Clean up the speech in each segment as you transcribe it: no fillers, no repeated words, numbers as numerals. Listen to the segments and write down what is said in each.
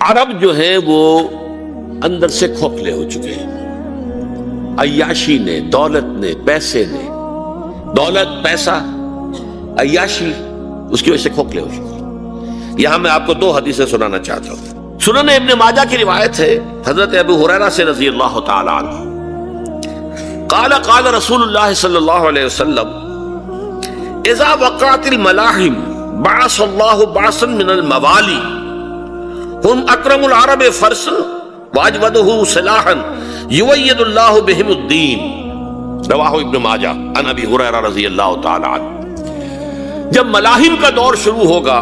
عرب جو ہیں وہ اندر سے کھوکھلے ہو چکے ہیں، عیاشی نے، دولت نے، پیسے نے، دولت، پیسہ، عیاشی، اس کی وجہ سے کھوکھلے ہو چکے ہیں۔ یہاں میں آپ کو دو حدیثیں سنانا چاہتا ہوں۔ سنن ابن ماجہ کی روایت ہے حضرت ابو ہریرہ سے رضی اللہ تعالی عنہ، قال قال رسول اللہ صلی اللہ علیہ وسلم اذا وقعت الملاحم بعث اللہ بعثا من الموالی ہم اکرم العرب فرسا واجودہ سلاحا یوید اللہ بہم الدین، رواہ ابن ماجہ عن ابی ہریرہ رضی اللہ تعالی عنہ۔ جب ملاحم کا دور شروع ہوگا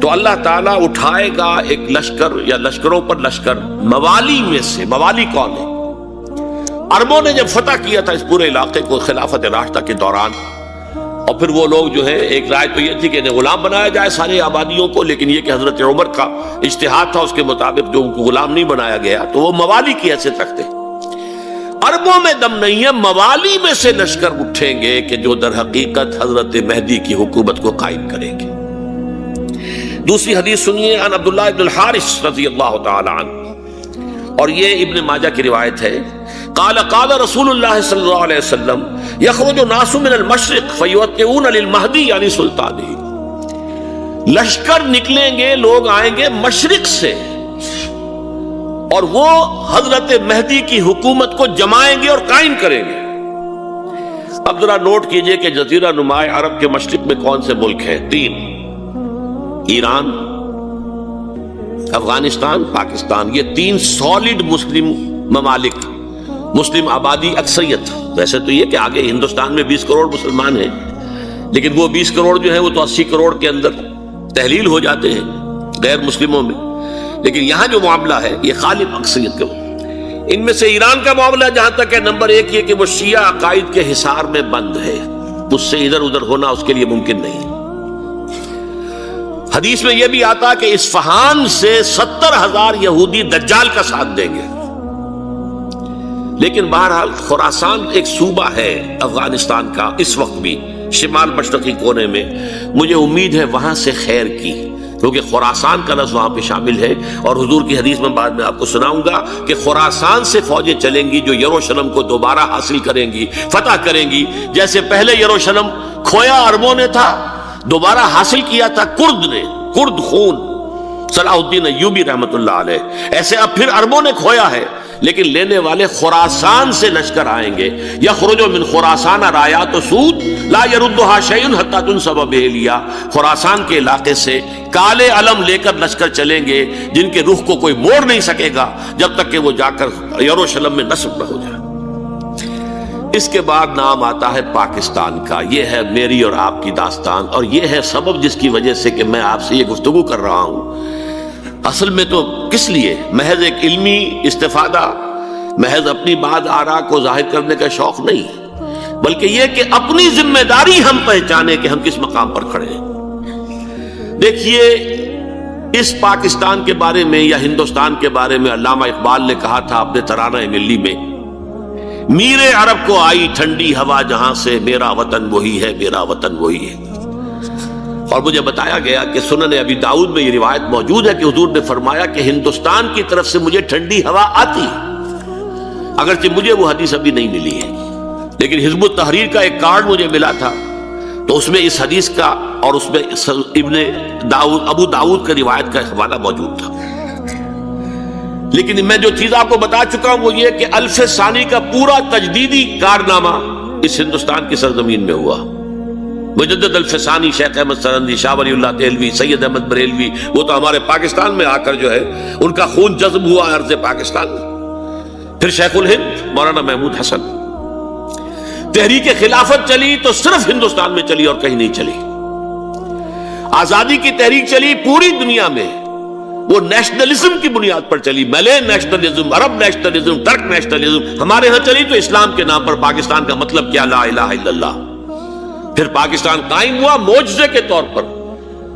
تو اللہ تعالیٰ اٹھائے گا ایک لشکر یا لشکروں پر لشکر موالی میں سے۔ موالی کون ہے؟ عربوں نے جب فتح کیا تھا اس پورے علاقے کو خلافت راشدہ کے دوران، اور پھر وہ لوگ جو ہے، ایک رائے تو یہ تھی کہ انہیں غلام بنایا جائے ساری آبادیوں کو، لیکن یہ کہ حضرت عمر کا اجتہاد تھا، اس کے مطابق جو ان کو غلام نہیں بنایا گیا تو وہ موالی کی حیثیت رکھتے۔ عربوں میں دم نہیں ہے، موالی میں سے لشکر اٹھیں گے کہ جو در حقیقت حضرت مہدی کی حکومت کو قائم کریں گے۔ دوسری حدیث سنیے، عن عبداللہ ابن الحارث رضی اللہ تعالی عنہ، اور یہ ابن ماجہ کی روایت ہے، قال قال رسول اللہ صلی اللہ علیہ وسلم یخرج الناس من المشرق فیوطئون للمہدی یعنی سلطانہ، لشکر نکلیں گے، لوگ آئیں گے مشرق سے اور وہ حضرت مہدی کی حکومت کو جمائیں گے اور قائم کریں گے۔ اب ذرا نوٹ کیجئے کہ جزیرہ نماء عرب کے مشرق میں کون سے ملک ہیں؟ تین: ایران، افغانستان، پاکستان۔ یہ تین سالڈ مسلم ممالک، مسلم آبادی اکثریت۔ ویسے تو یہ کہ آگے ہندوستان میں 20 کروڑ مسلمان ہیں، لیکن وہ 20 کروڑ جو ہیں وہ تو 80 کروڑ کے اندر تحلیل ہو جاتے ہیں غیر مسلموں میں، لیکن یہاں جو معاملہ ہے یہ غالب اکثریت کا۔ ان میں سے ایران کا معاملہ جہاں تک ہے، نمبر 1 یہ کہ وہ شیعہ عقائد کے حصار میں بند ہے، اس سے ادھر ادھر ہونا اس کے لیے ممکن نہیں۔ حدیث میں یہ بھی آتا کہ اصفہان سے 70,000 یہودی دجال کا ساتھ دیں گے۔ لیکن بہرحال خراسان ایک صوبہ ہے افغانستان کا اس وقت بھی شمال مشرقی کونے میں، مجھے امید ہے وہاں سے خیر کی، کیونکہ خراسان کا لفظ وہاں پہ شامل ہے، اور حضور کی حدیث میں بعد میں آپ کو سناؤں گا کہ خراسان سے فوجیں چلیں گی جو یروشلم کو دوبارہ حاصل کریں گی، فتح کریں گی۔ جیسے پہلے یروشلم کھویا عربوں نے تھا، دوبارہ حاصل کیا تھا کرد نے، کرد خون صلاح الدین ایوبی رحمت اللہ علیہ، ایسے اب پھر عربوں نے کھویا ہے، لیکن لینے والے خراسان سے لشکر آئیں گے۔ یخرج من خراسان رایات سود لا یردها شیء حتی تنصب بہلیہ، خراسان کے علاقے سے کالے علم لے کر لشکر چلیں گے جن کے رخ کو کوئی موڑ نہیں سکے گا جب تک کہ وہ جا کر یروشلم میں نصب نہ ہو جائے۔ اس کے بعد نام آتا ہے پاکستان کا۔ یہ ہے میری اور آپ کی داستان، اور یہ ہے سبب جس کی وجہ سے کہ میں آپ سے یہ گفتگو کر رہا ہوں۔ اصل میں تو کس لیے؟ محض ایک علمی استفادہ، محض اپنی بات آراء کو ظاہر کرنے کا شوق نہیں، بلکہ یہ کہ اپنی ذمہ داری ہم پہچانے کہ ہم کس مقام پر کھڑے ہیں۔ دیکھیے، اس پاکستان کے بارے میں یا ہندوستان کے بارے میں علامہ اقبال نے کہا تھا اپنے ترانہ ملی میں، میرے عرب کو آئی ٹھنڈی ہوا جہاں سے، میرا وطن وہی ہے، میرا وطن وہی ہے۔ اور مجھے بتایا گیا کہ سنن ابی داؤد میں یہ روایت موجود ہے کہ حضور نے فرمایا کہ ہندوستان کی طرف سے مجھے ٹھنڈی ہوا آتی ہے، اگرچہ مجھے وہ حدیث ابھی نہیں ملی ہے، لیکن حزب التحریر کا ایک کارڈ مجھے ملا تھا، تو اس میں اس حدیث کا اور اس میں ابو داؤد کا روایت کا حوالہ موجود تھا۔ لیکن میں جو چیز آپ کو بتا چکا ہوں وہ یہ کہ الف ثانی کا پورا تجدیدی کارنامہ اس ہندوستان کی سرزمین میں ہوا۔ مجدد الف ثانی شیخ احمد سرندی، شاہ ولی اللہ دہلوی، سید احمد بریلوی، وہ تو ہمارے پاکستان میں آ کر جو ہے ان کا خون جذب ہوا ارض پاکستان میں۔ پھر شیخ الہند مولانا محمود حسن۔ تحریک خلافت چلی تو صرف ہندوستان میں چلی اور کہیں نہیں چلی۔ آزادی کی تحریک چلی پوری دنیا میں، وہ نیشنلزم کی بنیاد پر چلی، ملے نیشنلزم، عرب نیشنلزم، ترک نیشنلزم۔ ہمارے ہاں چلی تو اسلام کے نام پر، پاکستان کا مطلب کیا؟ لا الہ الا اللہ۔ پھر پاکستان قائم ہوا معجزے کے طور پر،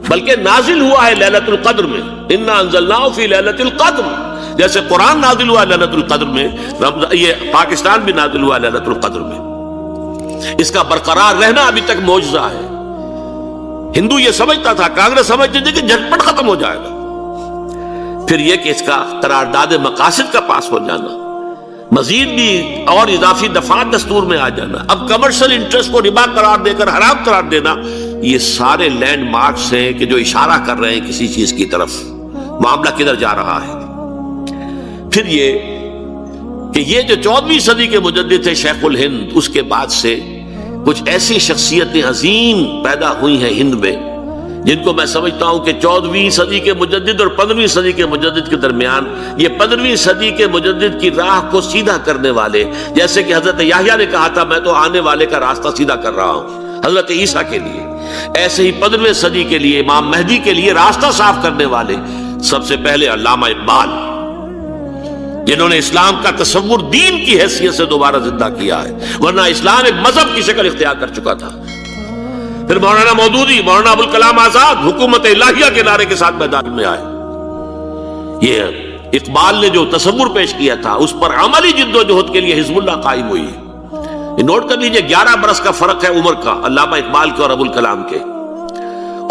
بلکہ نازل ہوا ہے لیلۃ القدر میں، انا انزلناہ فی لیلۃ القدر، جیسے قرآن نازل ہوا لیلۃ القدر میں، یہ پاکستان بھی نازل ہوا لیلۃ القدر میں۔ اس کا برقرار رہنا ابھی تک معجزہ ہے۔ ہندو یہ سمجھتا تھا، کانگریس سمجھتی تھی کہ جھٹپٹ ختم ہو جائے گا، پھر یہ کہ اس کا قرارداد مقاصد کا پاس ہو جانا، مزید بھی اور اضافی دفعات دستور میں آ جانا، اب کمرشل انٹرسٹ کو ربا قرار دے کر حرام قرار دینا، یہ سارے لینڈ مارکس ہیں کہ جو اشارہ کر رہے ہیں کسی چیز کی طرف، معاملہ کدھر جا رہا ہے۔ پھر یہ کہ یہ جو 14ویں صدی کے مجدد تھے شیخ الہند، اس کے بعد سے کچھ ایسی شخصیتیں عظیم پیدا ہوئی ہیں ہند میں، جن کو میں سمجھتا ہوں کہ 14ویں صدی کے مجدد اور 15ویں صدی کے مجدد کے درمیان، یہ 15ویں صدی کے مجدد کی راہ کو سیدھا کرنے والے، جیسے کہ حضرت یحییٰ نے کہا تھا میں تو آنے والے کا راستہ سیدھا کر رہا ہوں حضرت عیسیٰ کے لیے، ایسے ہی 15ویں صدی کے لیے امام مہدی کے لیے راستہ صاف کرنے والے سب سے پہلے علامہ اقبال، جنہوں نے اسلام کا تصور دین کی حیثیت سے دوبارہ زندہ کیا ہے، ورنہ اسلام ایک مذہب کی شکل اختیار کر چکا تھا۔ پھر مولانا مودودی، مولانا ابوالکلام آزاد حکومت الہیہ کے نعرے کے ساتھ میدان میں آئے۔ یہ اقبال نے جو تصور پیش کیا تھا اس پر عملی جد و جہد کے لیے حزب اللہ قائم ہوئی ہے۔ نوٹ کر لیجئے 11 برس کا فرق ہے عمر کا علامہ اقبال کے اور ابوالکلام کے،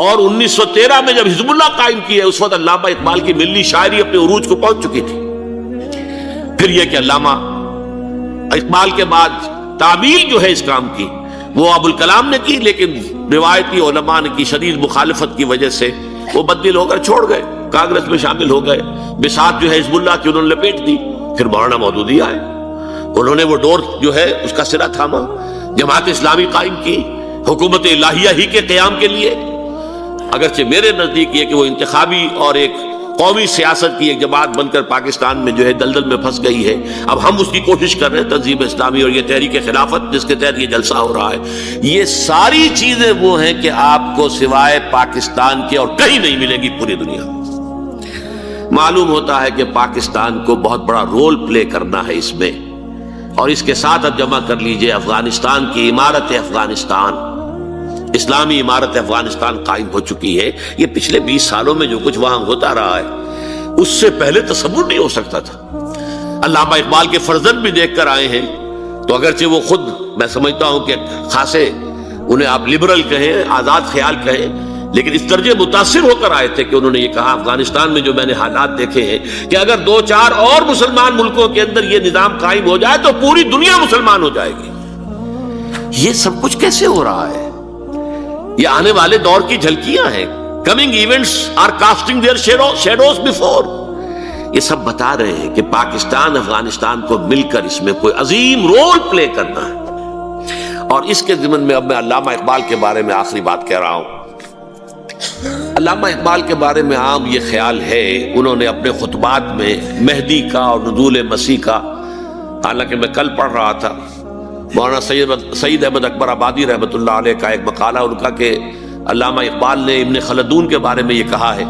اور 1913 میں جب حزب اللہ قائم کی ہے اس وقت علامہ اقبال کی ملی شاعری اپنے عروج کو پہنچ چکی تھی۔ پھر یہ کہ علامہ اقبال کے بعد تعمیل جو ہے اس کام کی وہ ابوالکلام نے کی، لیکن روایتی علماء نے کی شدید مخالفت کی وجہ سے وہ بددل ہو کر چھوڑ گئے، کانگریس میں شامل ہو گئے، بساط جو ہے حزب اللہ کی انہوں نے لپیٹ دی۔ پھر مولانا مودودی آئے، انہوں نے وہ ڈور جو ہے اس کا سرا تھاما، جماعت اسلامی قائم کی حکومت الہیہ ہی کے قیام کے لیے، اگرچہ میرے نزدیک یہ کہ وہ انتخابی اور ایک قومی سیاست کی ایک جماعت بن کر پاکستان میں جو ہے دلدل میں پھنس گئی ہے۔ اب ہم اس کی کوشش کر رہے ہیں تنظیم اسلامی اور یہ تحریک خلافت جس کے تحت یہ جلسہ ہو رہا ہے، یہ ساری چیزیں وہ ہیں کہ آپ کو سوائے پاکستان کے اور کہیں نہیں ملے گی پوری دنیا میں۔ معلوم ہوتا ہے کہ پاکستان کو بہت بڑا رول پلے کرنا ہے اس میں، اور اس کے ساتھ اب جمع کر لیجئے افغانستان کی عمارت افغانستان، اسلامی عمارت افغانستان قائم ہو چکی ہے۔ یہ پچھلے 20 سالوں میں جو کچھ وہاں ہوتا رہا ہے اس سے پہلے تصور نہیں ہو سکتا تھا۔ علامہ اقبال کے فرزند بھی دیکھ کر آئے ہیں، تو اگرچہ وہ خود میں سمجھتا ہوں کہ خاصے انہیں آپ لبرل کہیں، آزاد خیال کہیں، لیکن اس درجے متاثر ہو کر آئے تھے کہ انہوں نے یہ کہا افغانستان میں جو میں نے حالات دیکھے ہیں کہ اگر 2-4 اور مسلمان ملکوں کے اندر یہ نظام قائم ہو جائے تو پوری دنیا مسلمان ہو جائے گی۔ یہ سب کچھ کیسے ہو رہا ہے؟ یہ آنے والے دور کی جھلکیاں ہیں۔ Coming events are casting their shadows before. یہ سب بتا رہے ہیں کہ پاکستان افغانستان کو مل کر اس میں کوئی عظیم رول پلے کرنا ہے، اور اس کے ضمن میں اب میں علامہ اقبال کے بارے میں آخری بات کہہ رہا ہوں۔ علامہ اقبال کے بارے میں عام یہ خیال ہے، انہوں نے اپنے خطبات میں مہدی کا اور نزول مسیح کا، حالانکہ میں کل پڑھ رہا تھا مولانا سید احمد اکبر آبادی رحمۃ اللہ علیہ کا ایک مقالہ ان کا کہ علامہ اقبال نے ابن خلدون کے بارے میں یہ کہا ہے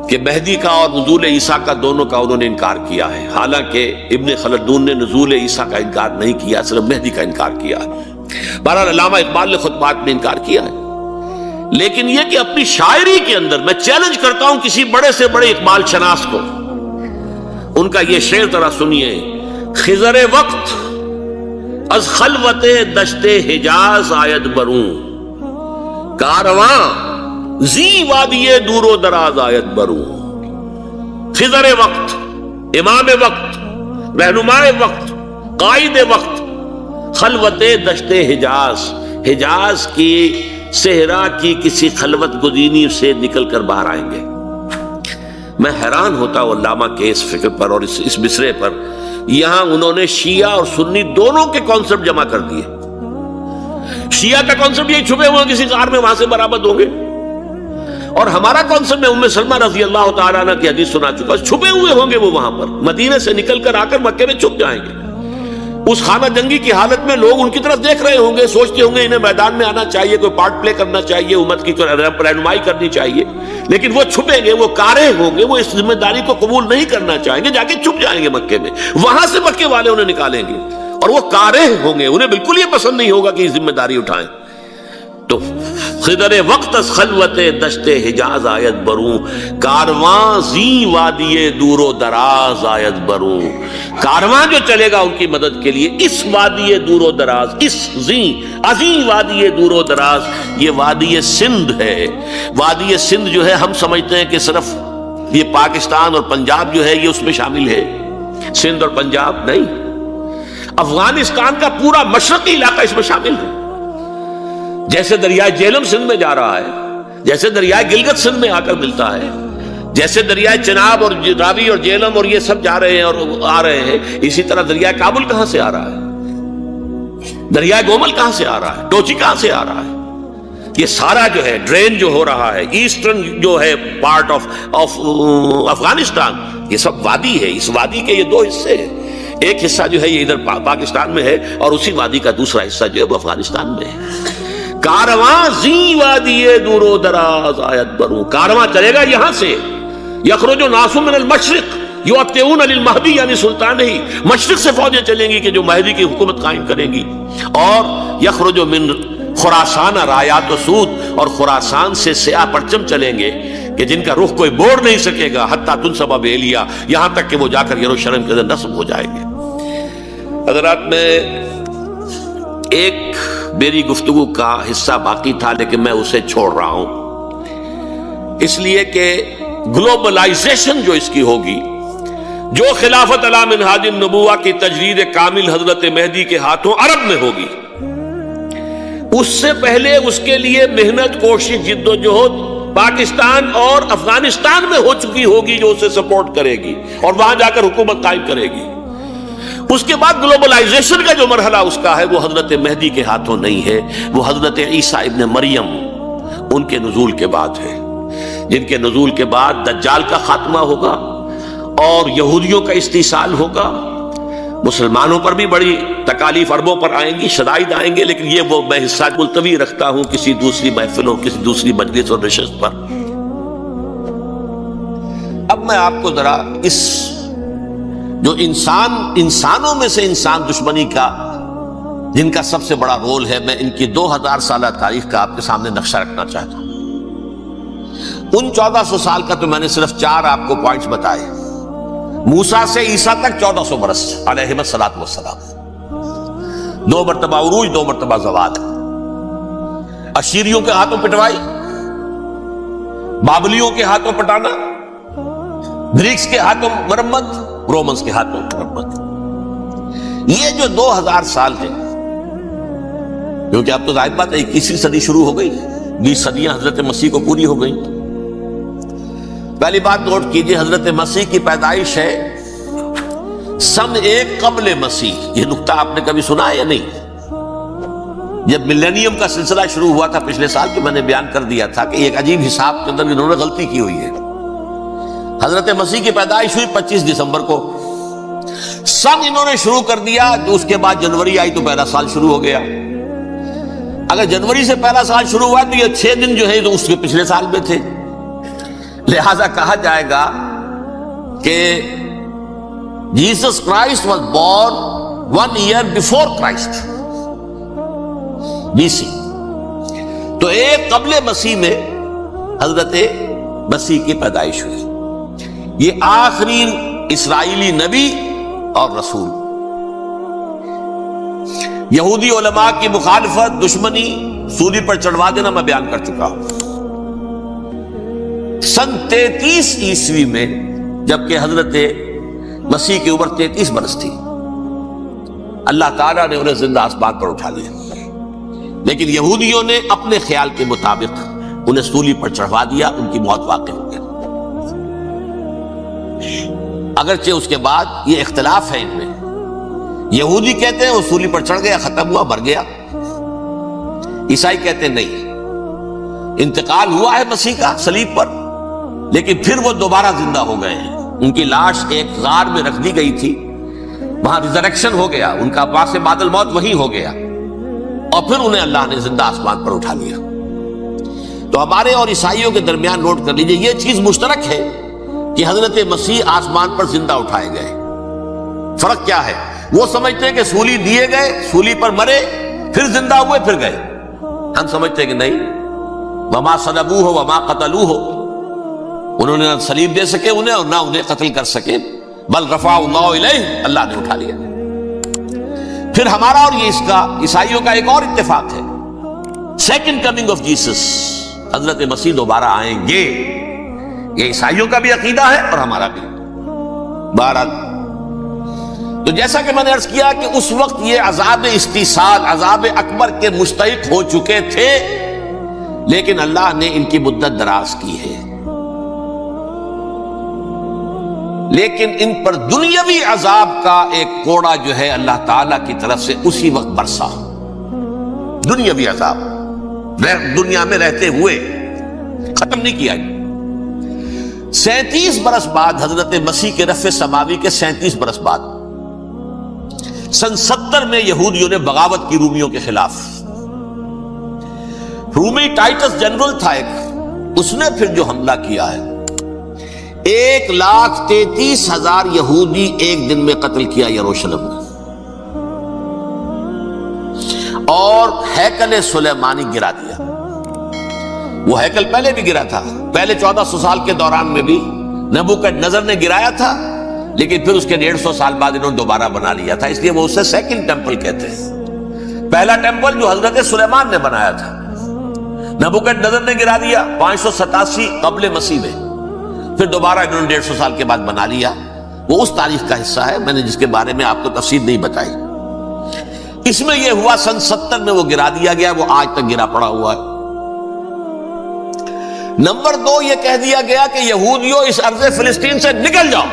کہ مہدی کا اور نزول عیسیٰ کا دونوں کا انہوں نے انکار کیا ہے، حالانکہ ابن خلدون نے نزول عیسیٰ کا انکار نہیں کیا، صرف مہدی کا انکار کیا ہے۔ بہرحال علامہ اقبال نے خطبات میں انکار کیا ہے، لیکن یہ کہ اپنی شاعری کے اندر میں چیلنج کرتا ہوں کسی بڑے سے بڑے اقبال شناس کو، ان کا یہ شعر ذرا سنیے: خضر وقت از خلوت دشت حجاز آید بروں، کارواں زی وادی دور و دراز آید بروں۔ خضر وقت، امام وقت، رہنمائے وقت، قائد وقت، خلوت دشت حجاز، حجاز کی صحرا کی کسی خلوت گزینی سے نکل کر باہر آئیں گے۔ میں حیران ہوتا ہوں علامہ کے اس فکر پر اور اس مصرے پر۔ یہاں انہوں نے شیعہ اور سنی دونوں کے کانسیپٹ جمع کر دیے۔ شیعہ کا کانسیپٹ یہی چھپے ہوئے کسی غار میں وہاں سے برآمد ہوں گے، اور ہمارا کانسیپٹ میں ام سلمہ رضی اللہ تعالیٰ عنہ کی حدیث سنا چکا، چھپے ہوئے ہوں گے وہ وہاں پر، مدینے سے نکل کر آ کر مکے میں چھپ جائیں گے۔ اس خانہ جنگی کی حالت میں لوگ ان کی طرف دیکھ رہے ہوں گے، سوچتے ہوں گے انہیں میدان میں آنا چاہیے، کوئی پارٹ پلے کرنا چاہیے، امت کی رہنمائی کرنی چاہیے، لیکن وہ چھپیں گے، وہ کارے ہوں گے، وہ اس ذمہ داری کو قبول نہیں کرنا چاہیں گے، جا کے چھپ جائیں گے مکے میں، وہاں سے مکے والے انہیں نکالیں گے، اور وہ کارے ہوں گے، انہیں بالکل یہ پسند نہیں ہوگا کہ یہ ذمہ داری اٹھائیں۔ تو خضر وقت از خلوت دشت حجاز آیت بروں، کارواں زی وادی دور و دراز آیت بروں۔ کارواں جو چلے گا ان کی مدد کے لیے اس وادی دور و دراز، اس زی عظیم وادی دور و دراز، یہ وادی سندھ ہے۔ وادی سندھ جو ہے ہم سمجھتے ہیں کہ صرف یہ پاکستان اور پنجاب جو ہے یہ اس میں شامل ہے، سندھ اور پنجاب نہیں، افغانستان کا پورا مشرقی علاقہ اس میں شامل ہے۔ جیسے دریائے جہلم سندھ میں جا رہا ہے، جیسے دریائے گلگت سندھ میں آ کر ملتا ہے، جیسے دریائے چناب اور راوی اور جہلم اور یہ سب جا رہے ہیں اور آ رہے ہیں، اسی طرح دریائے کابل کہاں سے آ رہا ہے، دریائے گومل کہاں سے آ رہا ہے، ٹوچی کہاں سے آ رہا ہے، یہ سارا جو ہے ڈرین جو ہو رہا ہے ایسٹرن جو ہے پارٹ آف افغانستان، یہ سب وادی ہے۔ اس وادی کے یہ دو حصے ہیں، ایک حصہ جو ہے یہ ادھر پاکستان میں ہے اور اسی وادی کا دوسرا حصہ جو ہے وہ افغانستان میں ہے۔ کارواں زی وادی دور و دراز آیت بروں، کارواں چلے گا یہاں سے، یخرج ناس من المشرق یؤتون للمہدی، یعنی سلطان ہی مشرق سے فوجیں چلیں گی کہ جو مہدی کی حکومت قائم کریں گی، اور یخرج من خراسان رایات و سود، اور خراسان سے سیاہ پرچم چلیں گے کہ جن کا رخ کوئی موڑ نہیں سکے گا، حتیٰ تنصب بیلیا، یہاں تک کہ وہ جا کر یروشلم کے اندر نصب ہو جائیں گے۔ حضرات، میں ایک میری گفتگو کا حصہ باقی تھا لیکن میں اسے چھوڑ رہا ہوں، اس لیے کہ گلوبلائزیشن جو اس کی ہوگی، جو خلافت علی منہاج النبوہ کی تجدید کامل حضرت مہدی کے ہاتھوں عرب میں ہوگی، اس سے پہلے اس کے لیے محنت، کوشش، جد و جہد پاکستان اور افغانستان میں ہو چکی ہوگی جو اسے سپورٹ کرے گی اور وہاں جا کر حکومت قائم کرے گی۔ اس کے بعد گلوبلائزیشن کا جو مرحلہ اس کا ہے وہ حضرت مہدی کے ہاتھوں نہیں ہے، وہ حضرت عیسیٰ ابن مریم ان کے نزول کے بعد ہے، جن کے نزول کے بعد دجال کا خاتمہ ہوگا اور یہودیوں کا استحصال ہوگا۔ مسلمانوں پر بھی بڑی تکالیف عربوں پر آئیں گی، شدائد آئیں گے، لیکن یہ وہ میں حصہ ملتوی رکھتا ہوں کسی دوسری محفلوں، کسی دوسری مجلس اور نشست پر۔ اب میں آپ کو ذرا اس جو انسانوں میں سے انسان دشمنی کا جن کا سب سے بڑا رول ہے، میں ان کی 2000 سالہ تاریخ کا آپ کے سامنے نقشہ رکھنا چاہتا ہوں۔ ان 1400 سال کا تو میں نے صرف 4 آپ کو پوائنٹس بتائے۔ موسیٰ سے عیسیٰ تک 1400 برس علیہ الصلوۃ والسلام، 2 مرتبہ عروج، 2 مرتبہ زوال، اشیریوں کے ہاتھوں پٹوائی، بابلیوں کے ہاتھوں پٹانا، گریکس کے ہاتھوں مرمت، رومنس کے ہاتھوں مرمت۔ یہ جو 2000 سال ہے، کیونکہ اب تو ظاہر بات ہے 21ویں صدی شروع ہو گئی، 20 صدیاں حضرت مسیح کو پوری ہو گئی۔ پہلی بات نوٹ کیجئے، حضرت مسیح کی پیدائش ہے سن 1 قبل مسیح۔ یہ نقطہ آپ نے کبھی سنا ہے یا نہیں؟ جب ملینیم کا سلسلہ شروع ہوا تھا پچھلے سال، تو میں نے بیان کر دیا تھا کہ ایک عجیب حساب کے اندر انہوں نے غلطی کی ہوئی ہے۔ حضرت مسیح کی پیدائش ہوئی 25 دسمبر کو، سن انہوں نے شروع کر دیا، اس کے بعد جنوری آئی تو پہلا سال شروع ہو گیا۔ اگر جنوری سے پہلا سال شروع ہوا تو یہ 6 دن جو ہے تو اس کے پچھلے سال میں تھے، لہذا کہا جائے گا کہ Jesus Christ was born 1 year before Christ, BC۔ تو 1 قبل مسیح میں حضرت مسیح کی پیدائش ہوئی۔ یہ آخری اسرائیلی نبی اور رسول، یہودی علماء کی مخالفت، دشمنی، سولی پر چڑھوا دینا میں بیان کر چکا ہوں۔ سن 33 عیسوی میں، جبکہ حضرت مسیح کی عمر 33 برس تھی، اللہ تعالیٰ نے انہیں زندہ آسمان پر اٹھا لیا، لیکن یہودیوں نے اپنے خیال کے مطابق انہیں سولی پر چڑھوا دیا، ان کی موت واقع ہو گئی۔ اگرچہ اس کے بعد یہ اختلاف ہے ان میں، یہودی کہتے ہیں وہ سولی پر چڑھ گیا، ختم ہوا، مر گیا، عیسائی کہتے ہیں نہیں، انتقال ہوا ہے مسیح کا صلیب پر، لیکن پھر وہ دوبارہ زندہ ہو گئے ہیں۔ ان کی لاش ایک غار میں رکھ دی گئی تھی، وہاں ریزریکشن ہو گیا، ان کا پاس بعد الموت وہی ہو گیا، اور پھر انہیں اللہ نے زندہ آسمان پر اٹھا لیا۔ تو ہمارے اور عیسائیوں کے درمیان نوٹ کر لیجئے، یہ چیز مشترک ہے کہ حضرت مسیح آسمان پر زندہ اٹھائے گئے۔ فرق کیا ہے؟ وہ سمجھتے ہیں کہ سولی دیے گئے، سولی پر مرے، پھر زندہ ہوئے، پھر گئے۔ ہم سمجھتے ہیں کہ نہیں، وما صلبوہ وما قتلوہ، انہوں نے نہ صلیب دے سکے انہیں اور نہ انہیں قتل کر سکے، بل رفعہ اللہ الیہ، اللہ نے اٹھا لیا۔ پھر ہمارا اور یہ اس کا عیسائیوں کا ایک اور اتفاق ہے، سیکنڈ کمنگ آف جیسس، حضرت مسیح دوبارہ آئیں گے، یہ عیسائیوں کا بھی عقیدہ ہے اور ہمارا بھی. بہرحال تو جیسا کہ میں نے عرض کیا کہ اس وقت یہ عذاب استیصال، عذاب اکبر کے مستحق ہو چکے تھے، لیکن اللہ نے ان کی مدت دراز کی ہے. لیکن ان پر دنیاوی عذاب کا ایک کوڑا جو ہے اللہ تعالی کی طرف سے اسی وقت برسا. دنیاوی عذاب دنیا میں رہتے ہوئے ختم نہیں کیا. 37 برس بعد حضرت مسیح کے رفع سماوی کے 37 برس بعد سن 70 میں یہودیوں نے بغاوت کی رومیوں کے خلاف. رومی ٹائٹس جنرل تھا ایک، اس نے پھر جو حملہ کیا ہے 1,33,000 یہودی ایک دن میں قتل کیا یروشلم میں، اور ہیکل سلیمانی گرا دیا. وہ ہیکل پہلے بھی گرا تھا، پہلے 1400 سال کے دوران میں بھی نبوکڈنضر نے گرایا تھا، لیکن پھر اس کے 150 سال بعد انہوں نے دوبارہ بنا لیا تھا، اس لیے وہ اسے سیکنڈ ٹیمپل کہتے ہیں. پہلا ٹیمپل جو حضرت سلیمان نے بنایا تھا نبوکڈنضر نے گرا دیا 587 قبل مسیح میں، پھر دوبارہ انہوں نے 150 سال کے بعد بنا لیا. وہ اس تاریخ کا حصہ ہے میں نے جس کے بارے میں آپ کو تفصیل نہیں بتائی. اس میں یہ ہوا سن 70 میں وہ گرا دیا گیا، وہ آج تک گرا پڑا ہوا ہے. نمبر 2 یہ کہہ دیا گیا کہ یہودیوں اس ارض فلسطین سے نکل جاؤ،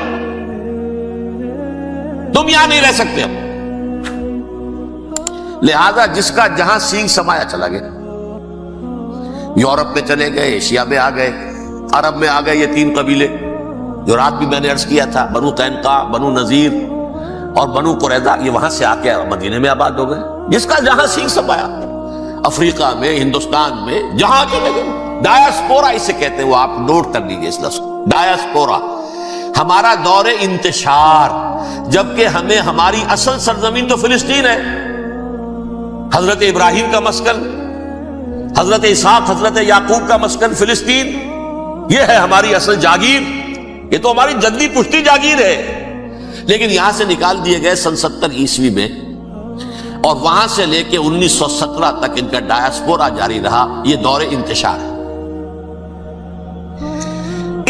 تم یہاں نہیں رہ سکتے. اب لہذا جس کا جہاں سینگ سمایا چلا گیا. یورپ میں چلے گئے، ایشیا میں آ گئے، عرب میں آ گئے. یہ 3 قبیلے جو رات بھی میں نے عرض کیا تھا، بنو قینقاع، بنو نذیر اور بنو قریظہ، یہ وہاں سے آ کے مدینے میں آباد ہو گئے. جس کا جہاں سینگ سمایا، افریقہ میں، ہندوستان میں، جہاں چلے گئے. ڈایاسپورا اسے کہتے ہیں، وہ آپ نوٹ کر لیجیے اس لفظ کو، ڈایاسپورا. ہمارا دور انتشار، جبکہ ہمیں ہماری اصل سرزمین تو فلسطین ہے، حضرت ابراہیم کا مسکن، حضرت اسحاق حضرت یعقوب کا مسکن فلسطین، یہ ہے ہماری اصل جاگیر، یہ تو ہماری جدی پشتی جاگیر ہے. لیکن یہاں سے نکال دیے گئے سن 70 عیسوی میں، اور وہاں سے لے کے 1917 تک ان کا ڈایاسپورا جاری رہا. یہ دور انتشار ہے.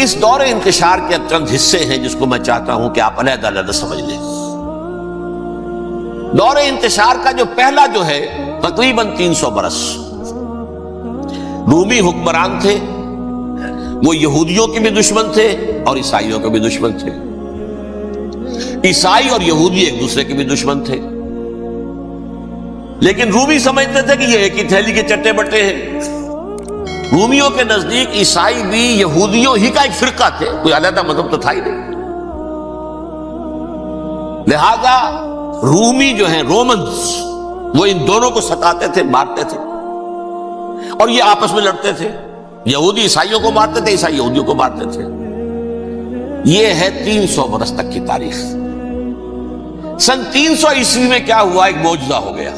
اس دور انتشار کے اب چند حصے ہیں جس کو میں چاہتا ہوں کہ آپ علیحدہ علیحدہ سمجھ لیں. دور انتشار کا جو پہلا جو ہے تقریباً 300 برس رومی حکمران تھے. وہ یہودیوں کے بھی دشمن تھے اور عیسائیوں کے بھی دشمن تھے. عیسائی اور یہودی ایک دوسرے کے بھی دشمن تھے، لیکن رومی سمجھتے تھے کہ یہ ایک ہی تھیلی کے چٹے بٹے ہیں. رومیوں کے نزدیک عیسائی بھی یہودیوں ہی کا ایک فرقہ تھے، کوئی علیحدہ مذہب تو تھا ہی نہیں. لہذا رومی جو ہیں رومنز، وہ ان دونوں کو ستاتے تھے، مارتے تھے، اور یہ آپس میں لڑتے تھے. یہودی عیسائیوں کو مارتے تھے، عیسائی یہودیوں کو مارتے تھے. یہ ہے 300 برس تک کی تاریخ. سن 300 عیسوی میں کیا ہوا؟ ایک معجزہ ہو گیا.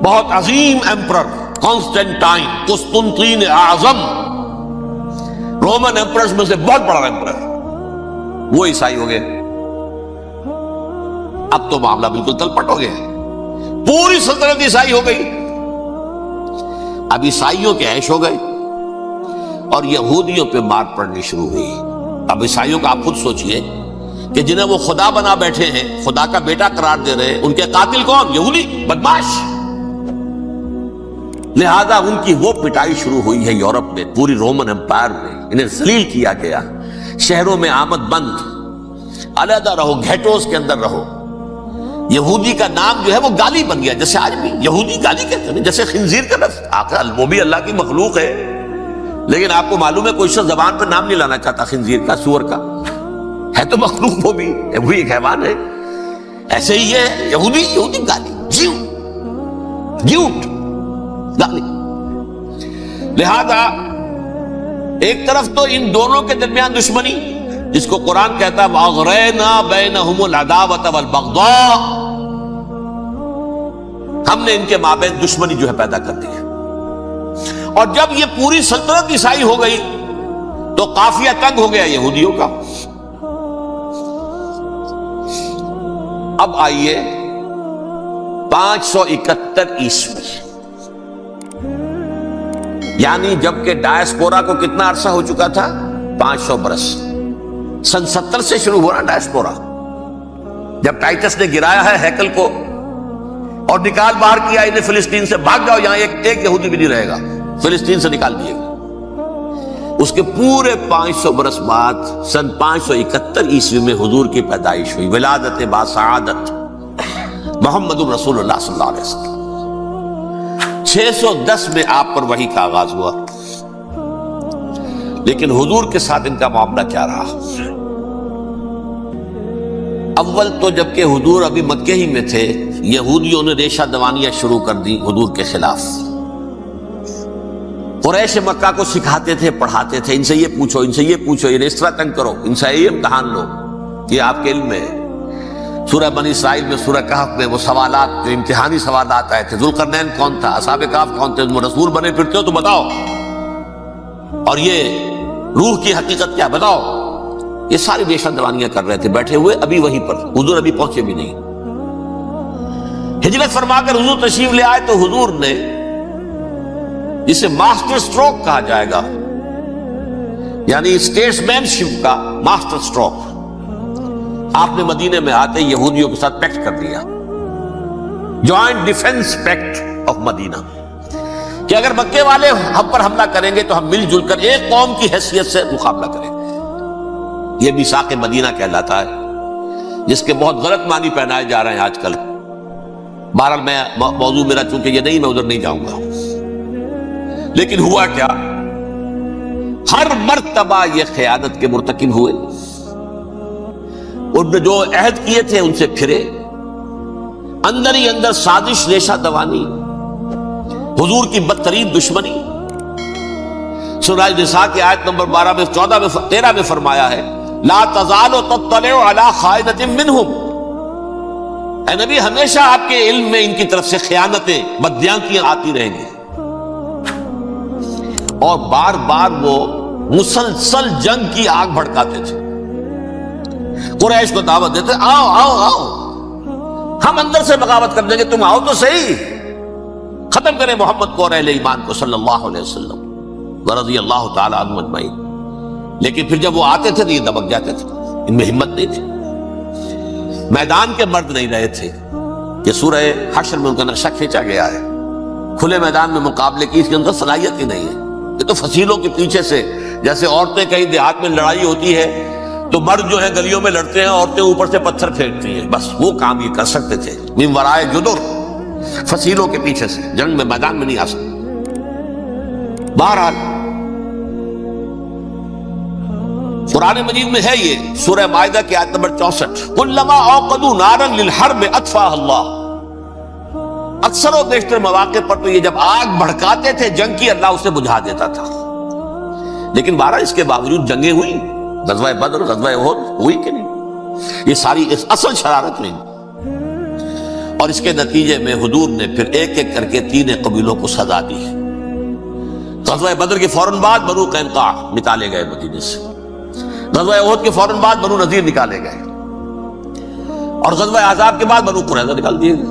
بہت عظیم ایمپرر کانسٹینٹائن، قسطنطین اعظم، رومن ایمپررز میں سے بہت بڑا ایمپرر، وہ عیسائی ہو گئے. اب تو معاملہ بالکل تلپٹ ہو گیا، پوری سلطنت عیسائی ہو گئی. اب عیسائیوں کے عیش ہو گئے اور یہودیوں پہ مار پڑنی شروع ہوئی. اب عیسائیوں کا آپ خود سوچئے کہ جنہیں وہ خدا بنا بیٹھے ہیں، خدا کا بیٹا قرار دے رہے ہیں، ان کے قاتل کون؟ یہودی بدماش. لہذا ان کی وہ پٹائی شروع ہوئی ہے یورپ میں، پوری رومن امپائر میں. انہیں ذلیل کیا گیا، شہروں میں آمد بند، علیحدہ رہو، گھیٹوز کے اندر رہو. یہودی کا نام جو ہے وہ گالی بن گیا، جیسے آج بھی یہودی گالی کہتے ہیں، جیسے خنزیر کا لفظ. آخر وہ بھی اللہ کی مخلوق ہے، لیکن آپ کو معلوم ہے کوئی شخص زبان پہ نام نہیں لانا چاہتا خنزیر کا، سور کا. ہے تو مخلوق وہ بھی ایک حیوان ہے. ایسے ہی یہ یہودی گالی، جیوٹ گالی. لہذا ایک طرف تو ان دونوں کے درمیان دشمنی، جس کو قرآن کہتا ہے وَأَغْرَيْنَا بَيْنَهُمُ الْعَدَاوَةَ وَالْبَغْضَاءَ، ہم نے ان کے مابین دشمنی جو ہے پیدا کر دی ہے. اور جب یہ پوری سلطنت عیسائی ہو گئی تو قافیہ تنگ ہو گیا یہودیوں کا. اب آئیے 571 عیسوی، یعنی جبکہ ڈائسپورا کو کتنا عرصہ ہو چکا تھا؟ 500 برس. سن 70 سے شروع ہوا نا ڈائسپورا، جب ٹائٹس نے گرایا ہے ہیکل کو اور نکال باہر کیا انہیں فلسطین سے، بھاگ جاؤ یہاں ایک یہودی بھی نہیں رہے گا، فلسطین سے نکال دیے گا. اس کے پورے 500 برس بعد سن 571 عیسوی میں حضور کی پیدائش ہوئی، ولادت با سعادت محمد رسول اللہ صلی اللہ علیہ وسلم. 610 میں آپ پر وحی کا آغاز ہوا. لیکن حضور کے ساتھ ان کا معاملہ کیا رہا؟ اول تو جبکہ حضور ابھی مکے ہی میں تھے، یہودیوں نے ریشہ دوانیاں شروع کر دی حضور کے خلاف. قریش مکہ کو سکھاتے تھے، پڑھاتے تھے، ان سے یہ پوچھو، ان سے یہ پوچھو، انہیں اس طرح تنگ کرو، ان سے یہ امتحان لو. یہ آپ کے علم میں سورہ بنی اسرائیل میں، سورہ کہف میں وہ سوالات جو امتحانی سوالات آئے تھے، ذوالقرنین کون تھا، اصحاب کہف کون تھے، تم رسول بنے پھرتے ہو تو بتاؤ، اور یہ روح کی حقیقت کیا بتاؤ. یہ ساری ریشہ دوانیاں کر رہے تھے بیٹھے ہوئے ابھی وہیں پر. حضور ابھی پہنچے بھی نہیں. ہجرت فرما کر حضور تشریف لے آئے تو حضور نے، جسے ماسٹر سٹروک کہا جائے گا، یعنی اسٹیٹس مین شپ کا ماسٹر سٹروک، آپ نے مدینے میں آتے یہودیوں کے ساتھ پیکٹ کر دیا، جوائنٹ ڈیفنس پیکٹ آف مدینہ، کہ اگر مکے والے ہم پر حملہ کریں گے تو ہم مل جل کر ایک قوم کی حیثیت سے مقابلہ کریں گے. یہ میثاق مدینہ کہلاتا ہے، جس کے بہت غلط معنی پہنائے جا رہے ہیں آج کل. بہرحال میں موضوع میرا چونکہ یہ نہیں، میں ادھر نہیں جاؤں گا. لیکن ہوا کیا؟ ہر مرتبہ یہ خیانت کے مرتکب ہوئے. ان نے جو عہد کیے تھے ان سے پھرے، اندر ہی اندر سازش، ریشہ دوانی، حضور کی بدترین دشمنی. سورہ نساء کی آیت نمبر 12 میں 14 میں 13 میں فرمایا ہے، لا تزال تطلع علی خائنۃ منہم. اے نبی، ہمیشہ آپ کے علم میں ان کی طرف سے خیانتیں، بدیانتیاں آتی رہیں گی. اور بار بار وہ مسلسل جنگ کی آگ بھڑکاتے تھے. قریش کو دعوت دیتے، آؤ آؤ آؤ، ہم اندر سے بغاوت کر دیں گے، تم آؤ تو صحیح، ختم کریں محمد کو اور اہل ایمان کو صلی اللہ علیہ وسلم ورضی اللہ تعالی عنہم اجمعین. لیکن پھر جب وہ آتے تھے تو یہ دبک جاتے تھے، ان میں ہمت نہیں تھی، میدان کے مرد نہیں رہے تھے. یہ سورہ حشر میں ان کا نقشہ کھینچا گیا ہے. کھلے میدان میں مقابلے کی اس کے اندر صلاحیت ہی نہیں ہے. یہ تو فصیلوں کے پیچھے سے، جیسے عورتیں کہیں دیہات میں لڑائی ہوتی ہے تو مرد جو ہے گلیوں میں لڑتے ہیں، عورتیں اوپر سے پتھر پھینکتی ہیں، بس وہ کام یہ کر سکتے تھے. من ورائے جدر، فصیلوں کے پیچھے سے، جنگ میں میدان میں نہیں آ سکتے. بہرحال قرآن مجید میں ہے یہ سورہ مائدہ کی آیت نمبر 64، کلما اوقدوا نارا للحرب اطفاها اللہ. اکثر و بیشتر مواقع پر تو یہ جب آگ بھڑکاتے تھے جنگ کی، اللہ اسے بجھا دیتا تھا. لیکن بہرحال اس کے باوجود جنگیں ہوئی، غزوہ بدر، غزوہ احد ہوئی کہ نہیں؟ یہ ساری اصل شرارت ہوئی. اور اس کے نتیجے میں حضور نے پھر ایک ایک کر کے 3 قبیلوں کو سزا دی. غزوہ بدر کے فوراً بعد بنو قینقاع نکالے گئے مدینے سے، غزوہ احد کے فوراً بعد بنو نذیر نکالے گئے، اور غزوہ احزاب کے بعد بنو قریظہ نکال دیے گئے.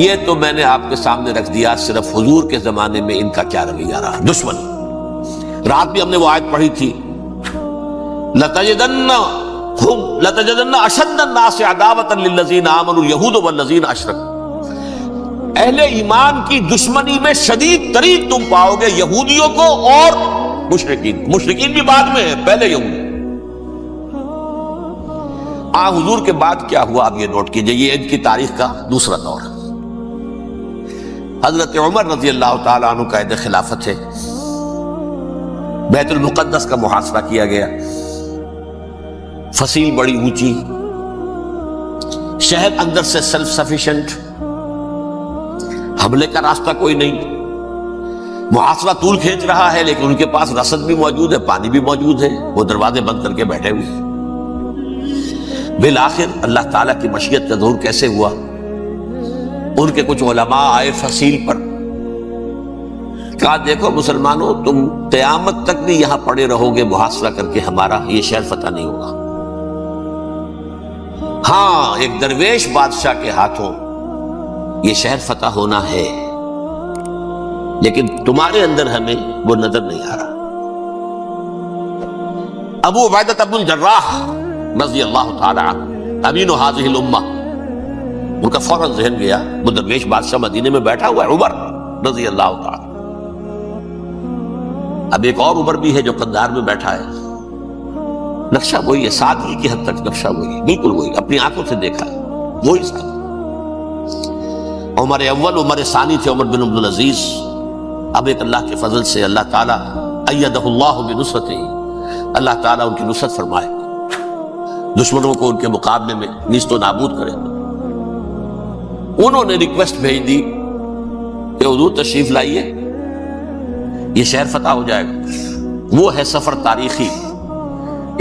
یہ تو میں نے آپ کے سامنے رکھ دیا صرف حضور کے زمانے میں ان کا کیا رویہ رہا. دشمن، رات بھی ہم نے وہ آیت پڑھی تھی، لَتَجِدَنَّ أَشَدَّ النَّاسِ عَدَاوَةً لِلَّذِينَ آمَنُوا الْيَهُودُ وَالَّذِينَ أَشْرَكُوا. اہل ایمان کی دشمنی میں شدید ترین تم پاؤ گے یہودیوں کو اور مشرکین. مشرکین بھی بعد میں ہیں، پہلے یہود. حضور کے بعد کیا ہوا اب یہ نوٹ کیجئے، یہ ان کی تاریخ کا دوسرا دور ہے. حضرت عمر رضی اللہ تعالیٰ عنہ قائد خلافت ہے. بیت المقدس کا محاصرہ کیا گیا، فصیل بڑی اونچی، شہر اندر سے سیلف سفیشنٹ، حملے کا راستہ کوئی نہیں. محاصرہ طول کھینچ رہا ہے لیکن ان کے پاس رسد بھی موجود ہے، پانی بھی موجود ہے، وہ دروازے بند کر کے بیٹھے ہوئے. بالآخر اللہ تعالیٰ کی مشیت کا ظہور کیسے ہوا؟ ان کے کچھ علماء آئے فصیل پر، کہا دیکھو مسلمانوں، تم قیامت تک بھی یہاں پڑے رہو گے محاصرہ کر کے، ہمارا یہ شہر فتح نہیں ہوگا. ہاں، ایک درویش بادشاہ کے ہاتھوں یہ شہر فتح ہونا ہے. لیکن تمہارے اندر ہمیں وہ نظر نہیں آ رہا۔ ابو عبیدہ بن الجراح رضی اللہ تعالی عنہ امین هذه الامہ، ان کا فوراً ذہن گیا وہ درویش بادشاہ مدینے میں بیٹھا ہوا ہے عمر رضی اللہ تعالی۔ اب ایک اور عمر بھی ہے جو قندھار میں بیٹھا ہے، نقشہ وہی ہے، سادگی کی حد تک نقشہ وہی، بالکل وہی، اپنی آنکھوں سے دیکھا ہے وہی سادگی۔ عمر اول عمر ثانی تھے عمر بن عبدالعزیز۔ اب ایک اللہ کے فضل سے اللہ تعالیٰ ایدہ اللہ بنصرتہ، اللہ تعالیٰ ان کی نصرت فرمائے، دشمنوں کو ان کے مقابلے میں نیست و نابود کرے۔ انہوں نے ریکویسٹ بھیج دی کہ حضور تشریف لائیے، یہ شہر فتح ہو جائے گا۔ وہ ہے سفر تاریخی،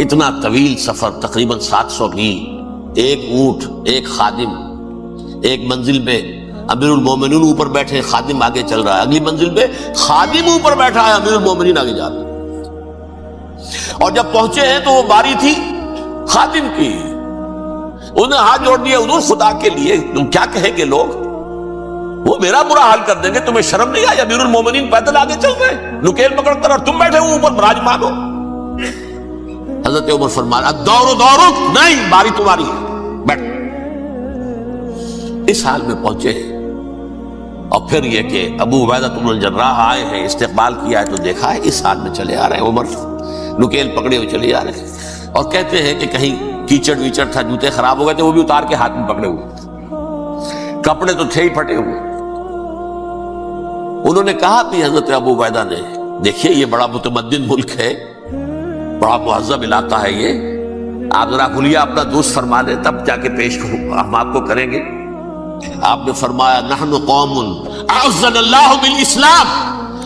اتنا طویل سفر، تقریباً 700 میل، ایک اونٹ، ایک خادم، ایک منزل میں امیر المومنین اوپر بیٹھے، خادم آگے چل رہا ہے، اگلی منزل میں خادم اوپر بیٹھا ہے، امیر المومنین آگے جا رہا ہے۔ اور جب پہنچے ہیں تو وہ باری تھی خادم کی، انہوں نے ہاتھ جوڑ دیا، حضور خدا کے لیے تم کیا کہیں گے لوگ، وہ میرا برا حال کر دیں گے، تمہیں شرم نہیں آئی؟ امیر المومنین پیدل آگے چل رہے ہیں نکیل پکڑ کر، اور تم بیٹھے ہو اوپر براجمان ہو۔ حضرت عمر فرمایا دورو دورک، نہیں باری تمہاری ہے، بیٹھ۔ اس حال میں پہنچے ہیں، اور پھر یہ کہ ابو عبیدہ بن الجراح آئے ہیں، استقبال کیا ہے تو دیکھا ہے اس حال میں چلے آ رہے ہیں، عمر نکیل پکڑے ہوئے چلے آ رہے ہیں، اور کہتے ہیں کہ کہیں کیچڑ ویچڑ تھا، جوتے خراب ہو گئے تھے، وہ بھی اتار کے ہاتھ میں پکڑے ہوئے، کپڑے تو تھے ہی پھٹے ہوئے۔ انہوں نے کہا بھی حضرت ابو عبیدہ نے، دیکھیے یہ بڑا متمدن ملک ہے، بڑا مہذب علاقہ ہے یہ، آپ ذرا حلیہ اپنا دوست فرما لیں تب جا کے پیش ہم آپ کو کریں گے۔ آپ نے فرمایا نحن قوم اعزنا اللہ بالاسلام،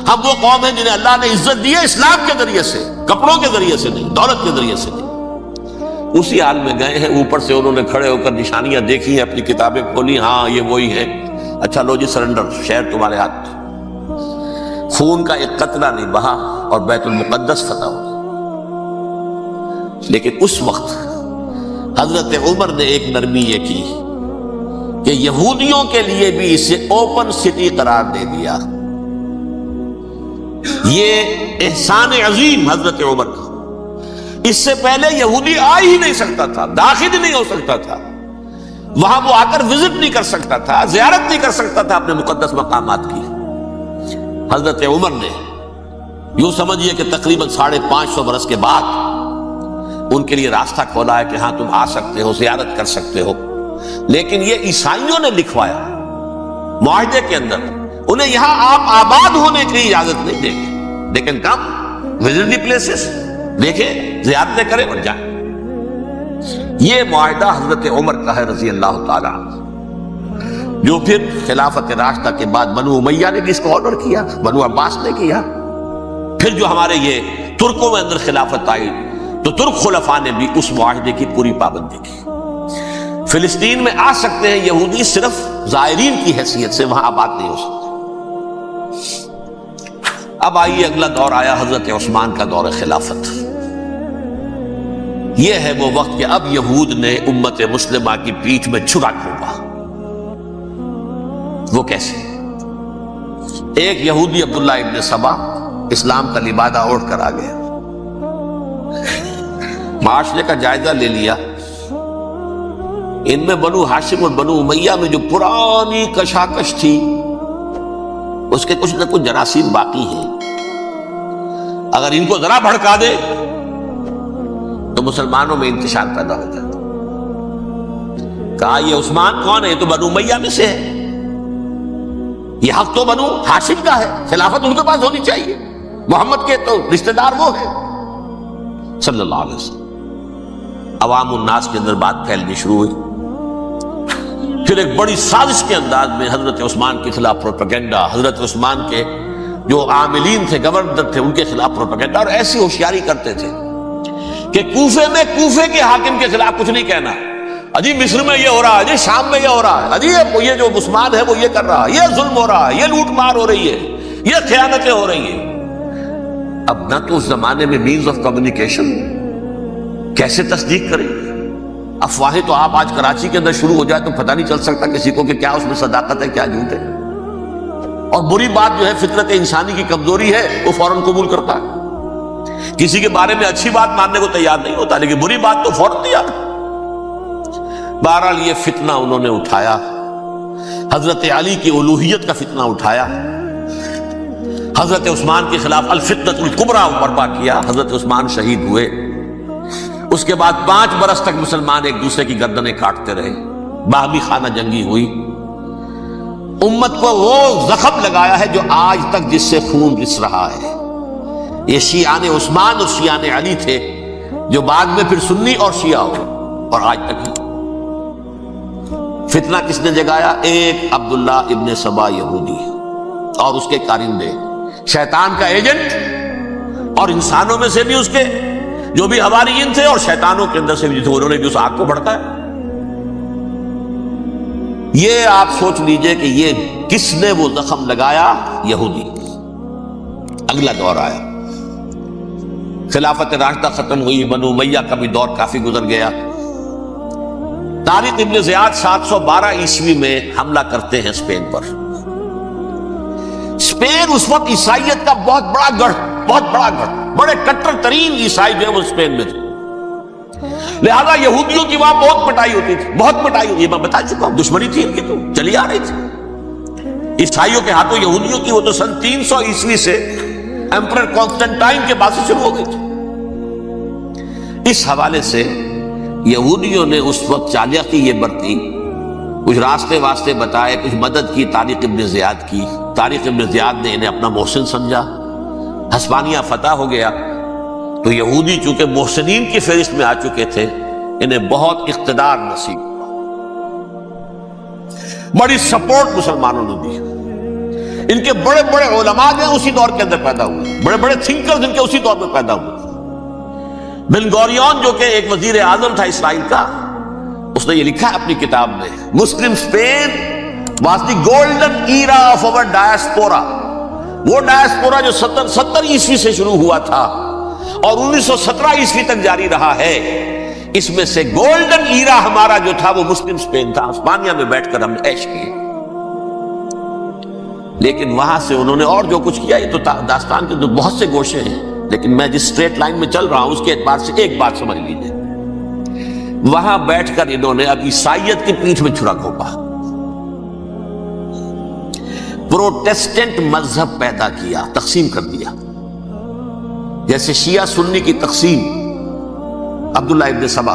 ہم وہ قوم ہیں جنہیں اللہ نے عزت دی ہے اسلام کے ذریعے سے، کپڑوں کے ذریعے سے نہیں، دولت کے ذریعے سے نہیں۔ اسی حال میں گئے ہیں، اوپر سے انہوں نے کھڑے ہو کر نشانیاں دیکھی ہیں، اپنی کتابیں کھولی، ہاں یہ وہی ہے، اچھا لو جی سرنڈر، شہر تمہارے ہاتھ۔ خون کا ایک قطرہ نہیں بہا اور بیت المقدس فتح ہو۔ لیکن اس وقت حضرت عمر نے ایک نرمی یہ کی کہ یہودیوں کے لیے بھی اسے اوپن سٹی قرار دے دیا۔ یہ احسان عظیم حضرت عمر کا، اس سے پہلے یہودی آ ہی نہیں سکتا تھا، داخل ہی نہیں ہو سکتا تھا، وہاں وہ آ کر وزٹ نہیں کر سکتا تھا، زیارت نہیں کر سکتا تھا اپنے مقدس مقامات کی۔ حضرت عمر نے یوں سمجھیے کہ تقریباً 550 برس کے بعد ان کے لیے راستہ کھولا ہے کہ ہاں تم آ سکتے ہو، زیارت کر سکتے ہو۔ لیکن یہ عیسائیوں نے لکھوایا معاہدے کے اندر، انہیں یہاں آپ آباد ہونے کی اجازت نہیں دیں گے، لیکن کم وزٹ دی پلیسز، دیکھیں زیارتیں کریں اور جائیں۔ یہ معاہدہ حضرت عمر کا ہے رضی اللہ تعالیٰ عنہ، جو پھر خلافت راشدہ کے بعد بنو امیہ نے بھی اس کو آنر کیا، بنو عباس نے کیا، پھر جو ہمارے یہ ترکوں میں اندر خلافت آئی تو ترک خلفاء نے بھی اس معاہدے کی پوری پابندی کی۔ فلسطین میں آ سکتے ہیں یہودی صرف زائرین کی حیثیت سے، وہاں آباد نہیں ہو سکتے۔ اب آئیے اگلا دور آیا حضرت عثمان کا دور خلافت۔ یہ ہے وہ وقت کہ اب یہود نے امت مسلمہ کی پیٹھ میں چھرا ٹھوکا۔ وہ کیسے؟ ایک یہودی عبداللہ ابن سبا اسلام کا لبادہ اوڑھ کر آ گیا، معاشرے کا جائزہ لے لیا، ان میں بنو ہاشم اور بنو امیہ میں جو پرانی کشاکش تھی اس کے کچھ نہ کچھ جراثیم باقی ہیں، اگر ان کو ذرا بھڑکا دے تو مسلمانوں میں انتشار پیدا ہو جاتا۔ کہا یہ عثمان کون ہے؟ یہ تو بنو امیہ میں سے ہے، یہ حق تو بنو ہاشم کا ہے، خلافت ان کے پاس ہونی چاہیے، محمد کے تو رشتہ دار وہ ہے صلی اللہ علیہ وسلم۔ عوام الناس کے اندر بات پھیلنی شروع ہوئی، پھر ایک بڑی سازش کے انداز میں حضرت عثمان کے خلاف پروپیگنڈا، حضرت عثمان کے جو عاملین تھے، گورنر تھے، ان کے خلاف پروپیگنڈا، اور ایسی ہوشیاری کرتے تھے کہ کوفے میں کوفے کے حاکم کے خلاف کچھ نہیں کہنا، اجی مصر میں یہ ہو رہا ہے، اجی شام میں یہ ہو رہا ہے، اجی یہ جو عثمان ہے وہ یہ کر رہا ہے، یہ ظلم ہو رہا ہے، یہ لوٹ مار ہو رہی ہے، یہ خیانتیں ہو رہی ہیں۔ اب نہ تو اس زمانے میں مینز آف کمیونیکیشن، کیسے تصدیق کریں؟ افواہیں تو آپ آج کراچی کے اندر شروع ہو جائے تو پتہ نہیں چل سکتا کسی کو کہ کیا اس میں صداقت ہے کیا جھوٹ ہے۔ اور بری بات جو ہے فطرت انسانی کی کمزوری ہے وہ فوراً قبول کرتا ہے. کسی کے بارے میں اچھی بات ماننے کو تیار نہیں ہوتا لیکن بری بات تو فوراً تیار. بہرحال یہ فتنہ انہوں نے اٹھایا، حضرت علی کی الوہیت کا فتنہ اٹھایا، حضرت عثمان کے خلاف الفتنۃ الکبریٰ برپا کیا. حضرت عثمان شہید ہوئے. اس کے بعد 5 برس تک مسلمان ایک دوسرے کی گردنیں کاٹتے رہے، باہمی خانہ جنگی ہوئی. امت کو وہ زخم لگایا ہے جو آج تک جس سے خون رس رہا ہے. یہ شیعان عثمان اور شیعان علی تھے جو بعد میں پھر سنی اور شیعہ ہوئے اور آج تک ہی. فتنہ کس نے جگایا؟ ایک عبداللہ ابن سبا یہودی اور اس کے کارندے، شیطان کا ایجنٹ، اور انسانوں میں سے بھی اس کے جو بھی حواریین تھے اور شیطانوں کے اندر سے بھی تھے، انہوں نے بھی اس آگ کو بھڑکایا. یہ آپ سوچ لیجئے کہ یہ کس نے وہ زخم لگایا؟ یہودی. اگلا دور آیا، خلافت راشدہ ختم ہوئی، بنو امیہ کا بھی دور کافی گزر گیا. طارق ابن زیاد 712 عیسوی میں حملہ کرتے ہیں اسپین پر. اسپین اس وقت عیسائیت کا بہت بڑا گڑھ، بڑے کٹر ترین عیسائی جو ہے وہ اسپین میں تھے. لہذا یہودیوں کی وہاں بہت پٹائی ہوتی تھی، بہت پٹائی ہوتی. یہ میں بتا چکا ہوں، دشمنی تھی ان کی تو چلی آ رہی تھی عیسائیوں کے ہاتھوں یہودیوں کی. وہ تو سن 300 عیسوی سے ایمپرر کانسٹنٹائن کے بعد سے شروع ہو گئی تھی. اس حوالے سے یہودیوں نے اس وقت چالاکی یہ برتی، کچھ راستے واسطے بتائے، کچھ مدد کی طارق ابن زیاد کی. طارق ابن زیاد نے انہیں اپنا محسن سمجھا. ہسپانیہ فتح ہو گیا تو یہودی چونکہ محسنین کی فہرست میں آ چکے تھے، انہیں بہت اقتدار نصیب ہوا. بڑی سپورٹ مسلمانوں نے دی. ان کے بڑے بڑے علماء جو اسی دور کے اندر پیدا ہوئے، بڑے بڑے تھنکرز ان کے اسی دور میں پیدا ہوئے. بن گوریون جو کہ ایک وزیر اعظم تھا اسرائیل کا، اس نے یہ لکھا ہے اپنی کتاب میں، Muslim Spain was the golden era of our diaspora. وہ ڈائسپورا جو 70 عیسوی سے شروع ہوا تھا اور 1917 عیسوی تک جاری رہا ہے، اس میں سے گولڈن ایرا ہمارا جو تھا وہ مسلم اسپین تھا. اسپانیہ میں بیٹھ کر ہم نے عیش کیے. لیکن وہاں سے انہوں نے اور جو کچھ کیا، یہ تو داستان کے تو بہت سے گوشے ہیں، لیکن میں جس اسٹریٹ لائن میں چل رہا ہوں اس کے اعتبار سے ایک بات سمجھ لیجیے. وہاں بیٹھ کر انہوں نے اب عیسائیت کی پیٹھ میں چھرا گھونپا، پروٹیسٹنٹ مذہب پیدا کیا، تقسیم کر دیا. جیسے شیعہ سنی کی تقسیم، عبداللہ ابن سبا.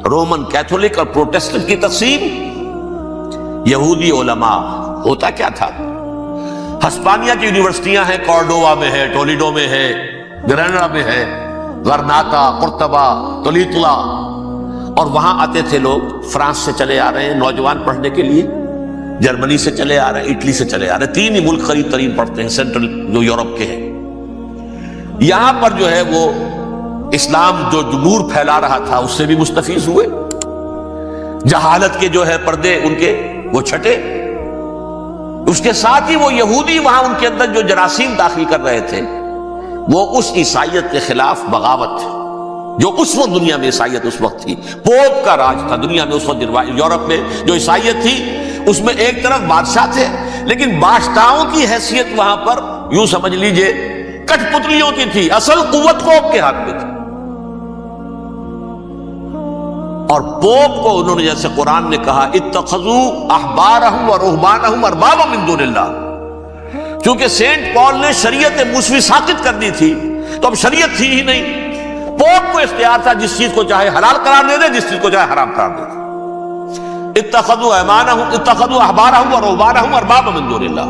رومن کیتھولک اور پروٹیسٹنٹ کی تقسیم، یہودی علماء. ہوتا کیا تھا؟ ہسپانیہ کی یونیورسٹیاں ہیں، کارڈووا میں ہے، ٹولیڈو میں ہے، گریناڈا میں ہے، غرناطہ، قرطبہ، تولیتلا. اور وہاں آتے تھے لوگ، فرانس سے چلے آ رہے ہیں نوجوان پڑھنے کے لیے، جرمنی سے چلے آ رہے ہیں، اٹلی سے چلے آ رہے ہیں. 3 ہی ملک قریب ترین پڑھتے ہیں سینٹرل جو یورپ کے ہیں. یہاں پر جو ہے وہ اسلام جو نور پھیلا رہا تھا اس سے بھی مستفیض ہوئے. جہالت کے جو ہے پردے ان کے وہ چھٹے. اس کے ساتھ ہی وہ یہودی وہاں ان کے اندر جو جراثیم داخل کر رہے تھے وہ اس عیسائیت کے خلاف بغاوت تھی جو اس وقت دنیا میں عیسائیت اس وقت تھی. پوپ کا راج تھا دنیا میں اس وقت. یورپ میں جو عیسائیت تھی اس میں ایک طرف بادشاہ تھے، لیکن بادشاہوں کی حیثیت وہاں پر یوں سمجھ لیجئے کٹ پتلیوں کی تھی. اصل قوت پوپ کے ہاتھ میں تھی. اور پوپ کو انہوں نے جیسے قرآن نے کہا اتخذوا احبارهم ورهبانهم اربابا من دون اللہ، چونکہ سینٹ پال نے شریعت موسوی ساقط کر دی تھی تو اب شریعت تھی ہی نہیں. پوپ کو اختیار تھا جس چیز کو چاہے حلال قرار دے دے، جس چیز کو چاہے حرام قرار دے دے. اتخذوا احبارهم ورهبانهم اربابا من دون اللہ.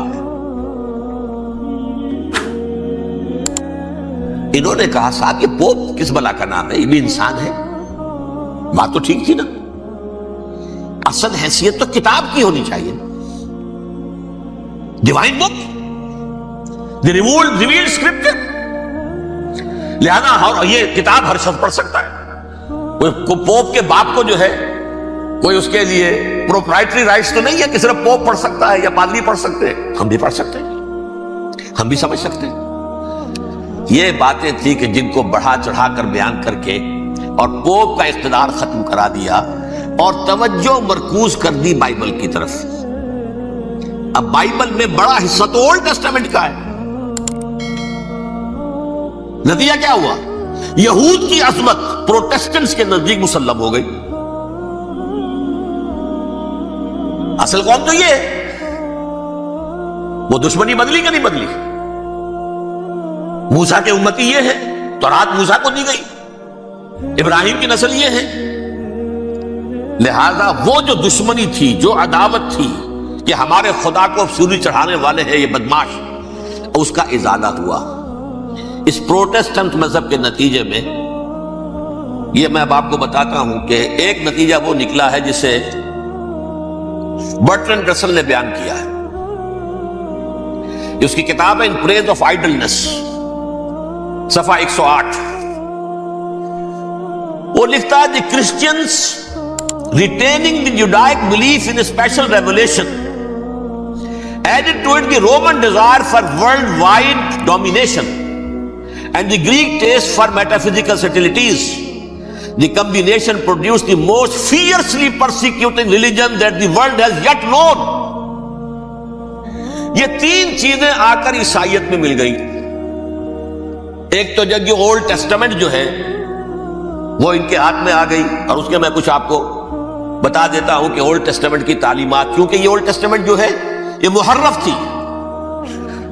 انہوں نے کہا صاحب یہ پوپ کس بلا کا نام ہے، یہ بھی انسان ہے. بات تو ٹھیک تھی نا. اصل حیثیت تو کتاب کی ہونی چاہیے، ڈیوائن بک، دی ریویلڈ اسکرپچر. لہذا یہ کتاب ہر شخص پڑھ سکتا ہے. کوئی پوپ کے باپ کو جو ہے کوئی اس کے لیے پروپرائٹری رائٹس تو نہیں ہے کہ صرف پوپ پڑھ سکتا ہے یا پادری پڑھ سکتے ہیں. ہم بھی پڑھ سکتے ہیں، ہم بھی سمجھ سکتے ہیں. یہ باتیں تھی کہ جن کو بڑھا چڑھا کر بیان کر کے اور پوپ کا اقتدار ختم کرا دیا اور توجہ مرکوز کر دی بائبل کی طرف. اب بائبل میں بڑا حصہ تو اولڈ ٹیسٹامنٹ کا ہے. نتیجہ کیا ہوا؟ یہود کی عظمت پروٹیسٹنٹس کے نزدیک مسلم ہو گئی. اصل قوم تو یہ ہے. وہ دشمنی بدلی کہ نہیں بدلی؟ موسیٰ کے امتی یہ ہے، تورات موسیٰ کو دی گئی، ابراہیم کی نسل یہ ہے. لہذا وہ جو دشمنی تھی، جو عداوت تھی کہ ہمارے خدا کو سولی چڑھانے والے ہیں یہ بدماش، اس کا ازالہ ہوا. اس پروٹیسٹنٹ مذہب کے نتیجے میں یہ میں اب آپ کو بتاتا ہوں کہ ایک نتیجہ وہ نکلا ہے جسے برٹرنڈ رسل نے بیان کیا ہے. اس کی کتاب ہے ان پریز آف آئیڈلنس، صفحہ 108. وہ لکھتا ہے the Christians retaining the Judaic belief in special revelation added to it the Roman desire for worldwide domination and the Greek taste for metaphysical subtleties. The combination produced the most fiercely persecuting religion that the world has yet known. یہ تین چیزیں آ کر عیسائیت میں مل گئی. ایک تو جب یہ اولڈ ٹیسٹامنٹ جو ہے وہ ان کے ہاتھ میں آ گئی، اور اس کے میں کچھ آپ کو بتا دیتا ہوں کہ اولڈ ٹیسٹامنٹ کی تعلیمات، کیونکہ یہ اولڈ ٹیسٹامنٹ جو ہے یہ محرف تھی.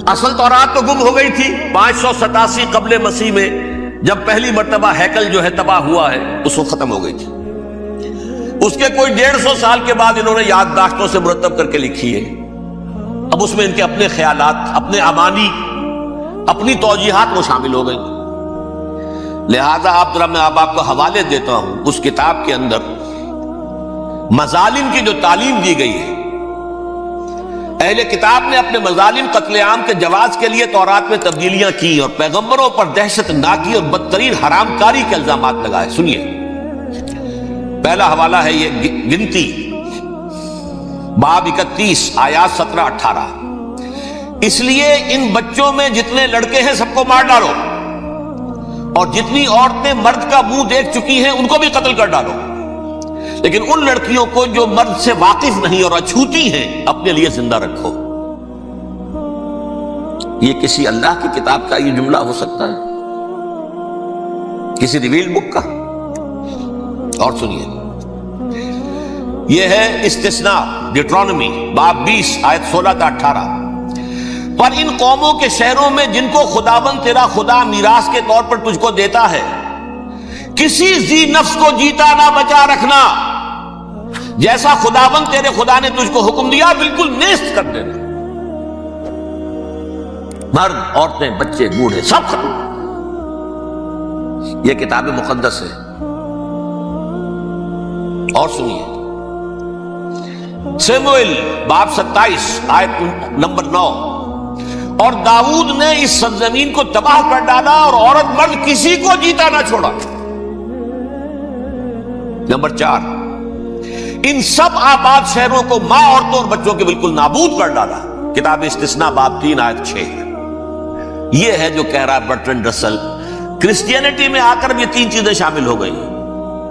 اصل تورات تو گم ہو گئی تھی 587 قبل مسیح میں، جب پہلی مرتبہ ہیکل جو ہے تباہ ہوا ہے، اس وقت ختم ہو گئی تھی. اس کے کوئی 150 سال کے بعد انہوں نے یادداشتوں سے مرتب کر کے لکھی ہے. اب اس میں ان کے اپنے خیالات، اپنے امانی، اپنی توجیحات وہ شامل ہو گئی. لہذا میں آپ کو حوالے دیتا ہوں اس کتاب کے اندر مظالم کی جو تعلیم دی گئی ہے. اہل کتاب نے اپنے مظالم قتل عام کے جواز کے لیے تورات میں تبدیلیاں کی اور پیغمبروں پر دہشت ناکی اور بدترین حرام کاری کے الزامات لگائے. سنیے، پہلا حوالہ ہے یہ گنتی باب 31 آیات 17-18. اس لیے ان بچوں میں جتنے لڑکے ہیں سب کو مار ڈالو، اور جتنی عورتیں مرد کا منہ دیکھ چکی ہیں ان کو بھی قتل کر ڈالو، لیکن ان لڑکیوں کو جو مرد سے واقف نہیں اور اچھوتی ہیں اپنے لیے زندہ رکھو. یہ کسی اللہ کی کتاب کا یہ جملہ ہو سکتا ہے؟ کسی ریویل بک کا؟ اور سنیے، یہ ہے استثناء ڈیٹرانومی باب 20 آیت 16-18. پر ان قوموں کے شہروں میں جن کو خداوند تیرا خدا میراث کے طور پر تجھ کو دیتا ہے، کسی ذی نفس کو جیتا نہ بچا رکھنا. جیسا خداوند تیرے خدا نے تجھ کو حکم دیا بالکل نیست کر دینا. مرد، عورتیں، بچے، بوڑھے سب ختم. یہ کتاب مقدس ہے. اور سنیے، سموئیل باب 27 آیت نمبر 9. اور داؤد نے اس سرزمین کو تباہ کر ڈالا اور عورت مرد کسی کو جیتا نہ چھوڑا. نمبر 4، ان سب آباد شہروں کو ماں، عورتوں اور بچوں کے بالکل نابود کر ڈالا. کتاب استثناء باب 3 آیت 6. یہ ہے جو کہہ رہا ہے برٹرنڈ رسل. کرسچینٹی میں آ کر بھی یہ تین چیزیں شامل ہو گئی.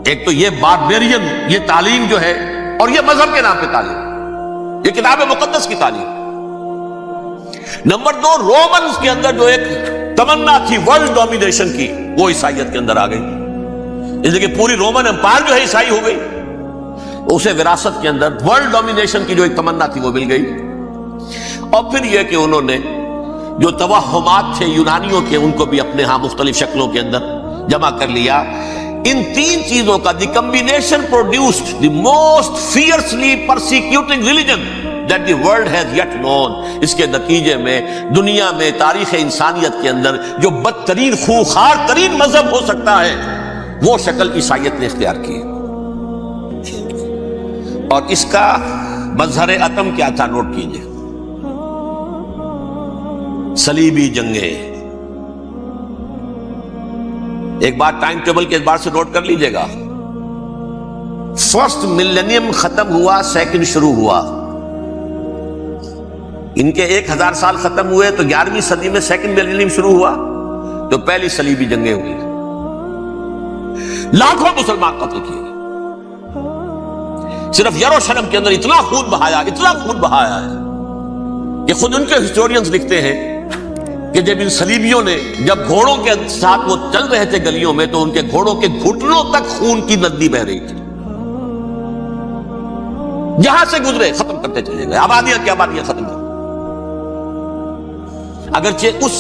ایک تو یہ باربیرین یہ تعلیم جو ہے، اور یہ مذہب کے نام پہ تعلیم، یہ کتاب مقدس کی تعلیم. نمبر 2، رومنز کے اندر جو ایک تمنا تھی ورلڈ ڈومینیشن کی، وہ عیسائیت کے اندر آ گئی. اس لیے کہ پوری رومن امپائر جو ہے عیسائی ہو گئی. اسے وراثت کے اندر ورلڈ ڈومینیشن کی جو ایک تمنا تھی وہ مل گئی. اور پھر یہ کہ انہوں نے جو توہمات تھے یونانیوں کے، ان کو بھی اپنے ہاں مختلف شکلوں کے اندر جمع کر لیا. ان تین چیزوں کا the combination produced the most fiercely persecuting religion that the world has yet known. اس کے نتیجے میں دنیا میں تاریخ انسانیت کے اندر جو بدترین خوخار ترین مذہب ہو سکتا ہے وہ شکل عیسائیت نے اختیار کی. اور اس کا مظہر عتم کیا تھا؟ نوٹ کیجئے، صلیبی جنگیں. ایک بات ٹائم ٹیبل کے اعتبار سے نوٹ کر لیجئے گا. فرسٹ ملینیم ختم ہوا، سیکنڈ شروع ہوا. ان کے 1000 سال ختم ہوئے تو 11ویں صدی میں سیکنڈ ملینیم شروع ہوا، تو پہلی صلیبی جنگیں ہوئی. لاکھوں مسلمان قتل کیے. صرف یروشلم کے اندر اتنا خون بہایا ہے کہ خود ان کے ہسٹورینز لکھتے ہیں کہ جب ان صلیبیوں نے جب گھوڑوں کے ساتھ وہ چل رہے تھے گلیوں میں تو ان کے گھوڑوں کے گھٹنوں تک خون کی ندی بہ رہی تھی. جہاں سے گزرے ختم کرتے چلے گئے, آبادیاں کی آبادیاں ختم کر. اگرچہ اس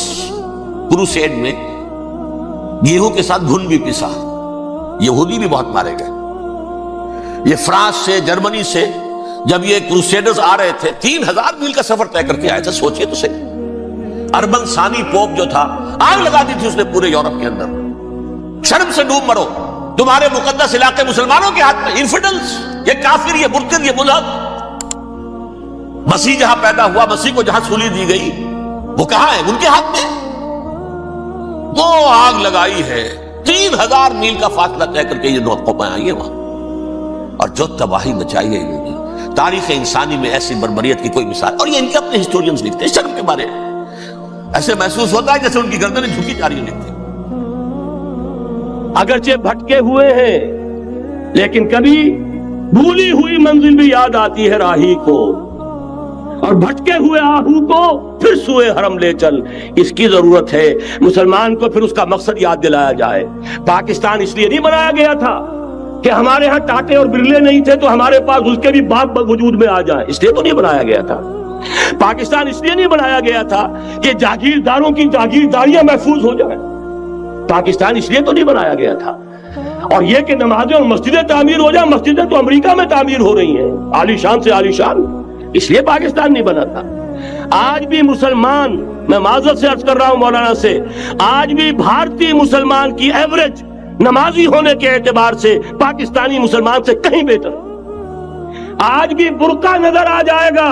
کروسیڈ میں گیہوں کے ساتھ گھن بھی پسا, یہودی بھی بہت مارے گئے. یہ فرانس سے, جرمنی سے جب یہ کروسیڈرز آ رہے تھے 3000 میل کا سفر طے کر کے آئے تھے. سوچئے تو صحیح, اربن ثانی پوپ جو تھا آگ لگا دی تھی اس نے پورے یورپ کے اندر. شرم سے ڈوب مرو, تمہارے مقدس علاقے مسلمانوں کے ہاتھ میں. انفیڈلز, یہ کافر, یہ مرتد, یہ ملحد. مسیح جہاں پیدا ہوا, مسیح کو جہاں سولی دی گئی, وہ کہاں ہے؟ ان کے ہاتھ میں. وہ آگ لگائی ہے, 3000 میل کا فاصلہ طے کر کے یہ نو قومیں آئی ہیں وہاں, اور جو تباہی مچائی ہے تاریخ انسانی میں ایسی بربریت کی کوئی مثال. اور یہ ان کے اپنے ہسٹورینز لکھتے ہیں شرم کے بارے میں. ایسے محسوس ہوتا ہے جیسے ان کی گردنیں جھکی جا رہی ہیں لکھتے. اگرچہ بھٹکے ہوئے ہیں لیکن کبھی بھولی ہوئی منزل بھی یاد آتی ہے راہی کو, اور بھٹکے ہوئے آہو کو پھر سوئے حرم لے چل. اس کی ضرورت ہے مسلمان کو پھر اس کا مقصد یاد دلایا جائے. پاکستان اس لیے نہیں بنایا گیا تھا کہ ہمارے ہاں ٹاٹے اور برلے نہیں تھے تو ہمارے پاس اس کے بھی باپ وجود میں آ جائیں, اس لیے تو نہیں بنایا گیا تھا. پاکستان اس لیے نہیں بنایا گیا تھا کہ جاگیرداروں کی جاگیرداریاں محفوظ ہو جائیں. پاکستان اس لیے تو نہیں بنایا گیا تھا. اور یہ کہ نمازیں اور مسجدیں تعمیر ہو جائیں, مسجدیں تو امریکہ میں تعمیر ہو رہی ہیں عالی شان سے عالی شان, اس لیے پاکستان نہیں بنا تھا. آج بھی مسلمان, میں معذرت سے عرض کر رہا ہوں مولانا سے, آج بھی بھارتی مسلمان کی ایوریج نمازی ہونے کے اعتبار سے پاکستانی مسلمان سے کہیں بہتر. آج بھی برقع نظر آ جائے گا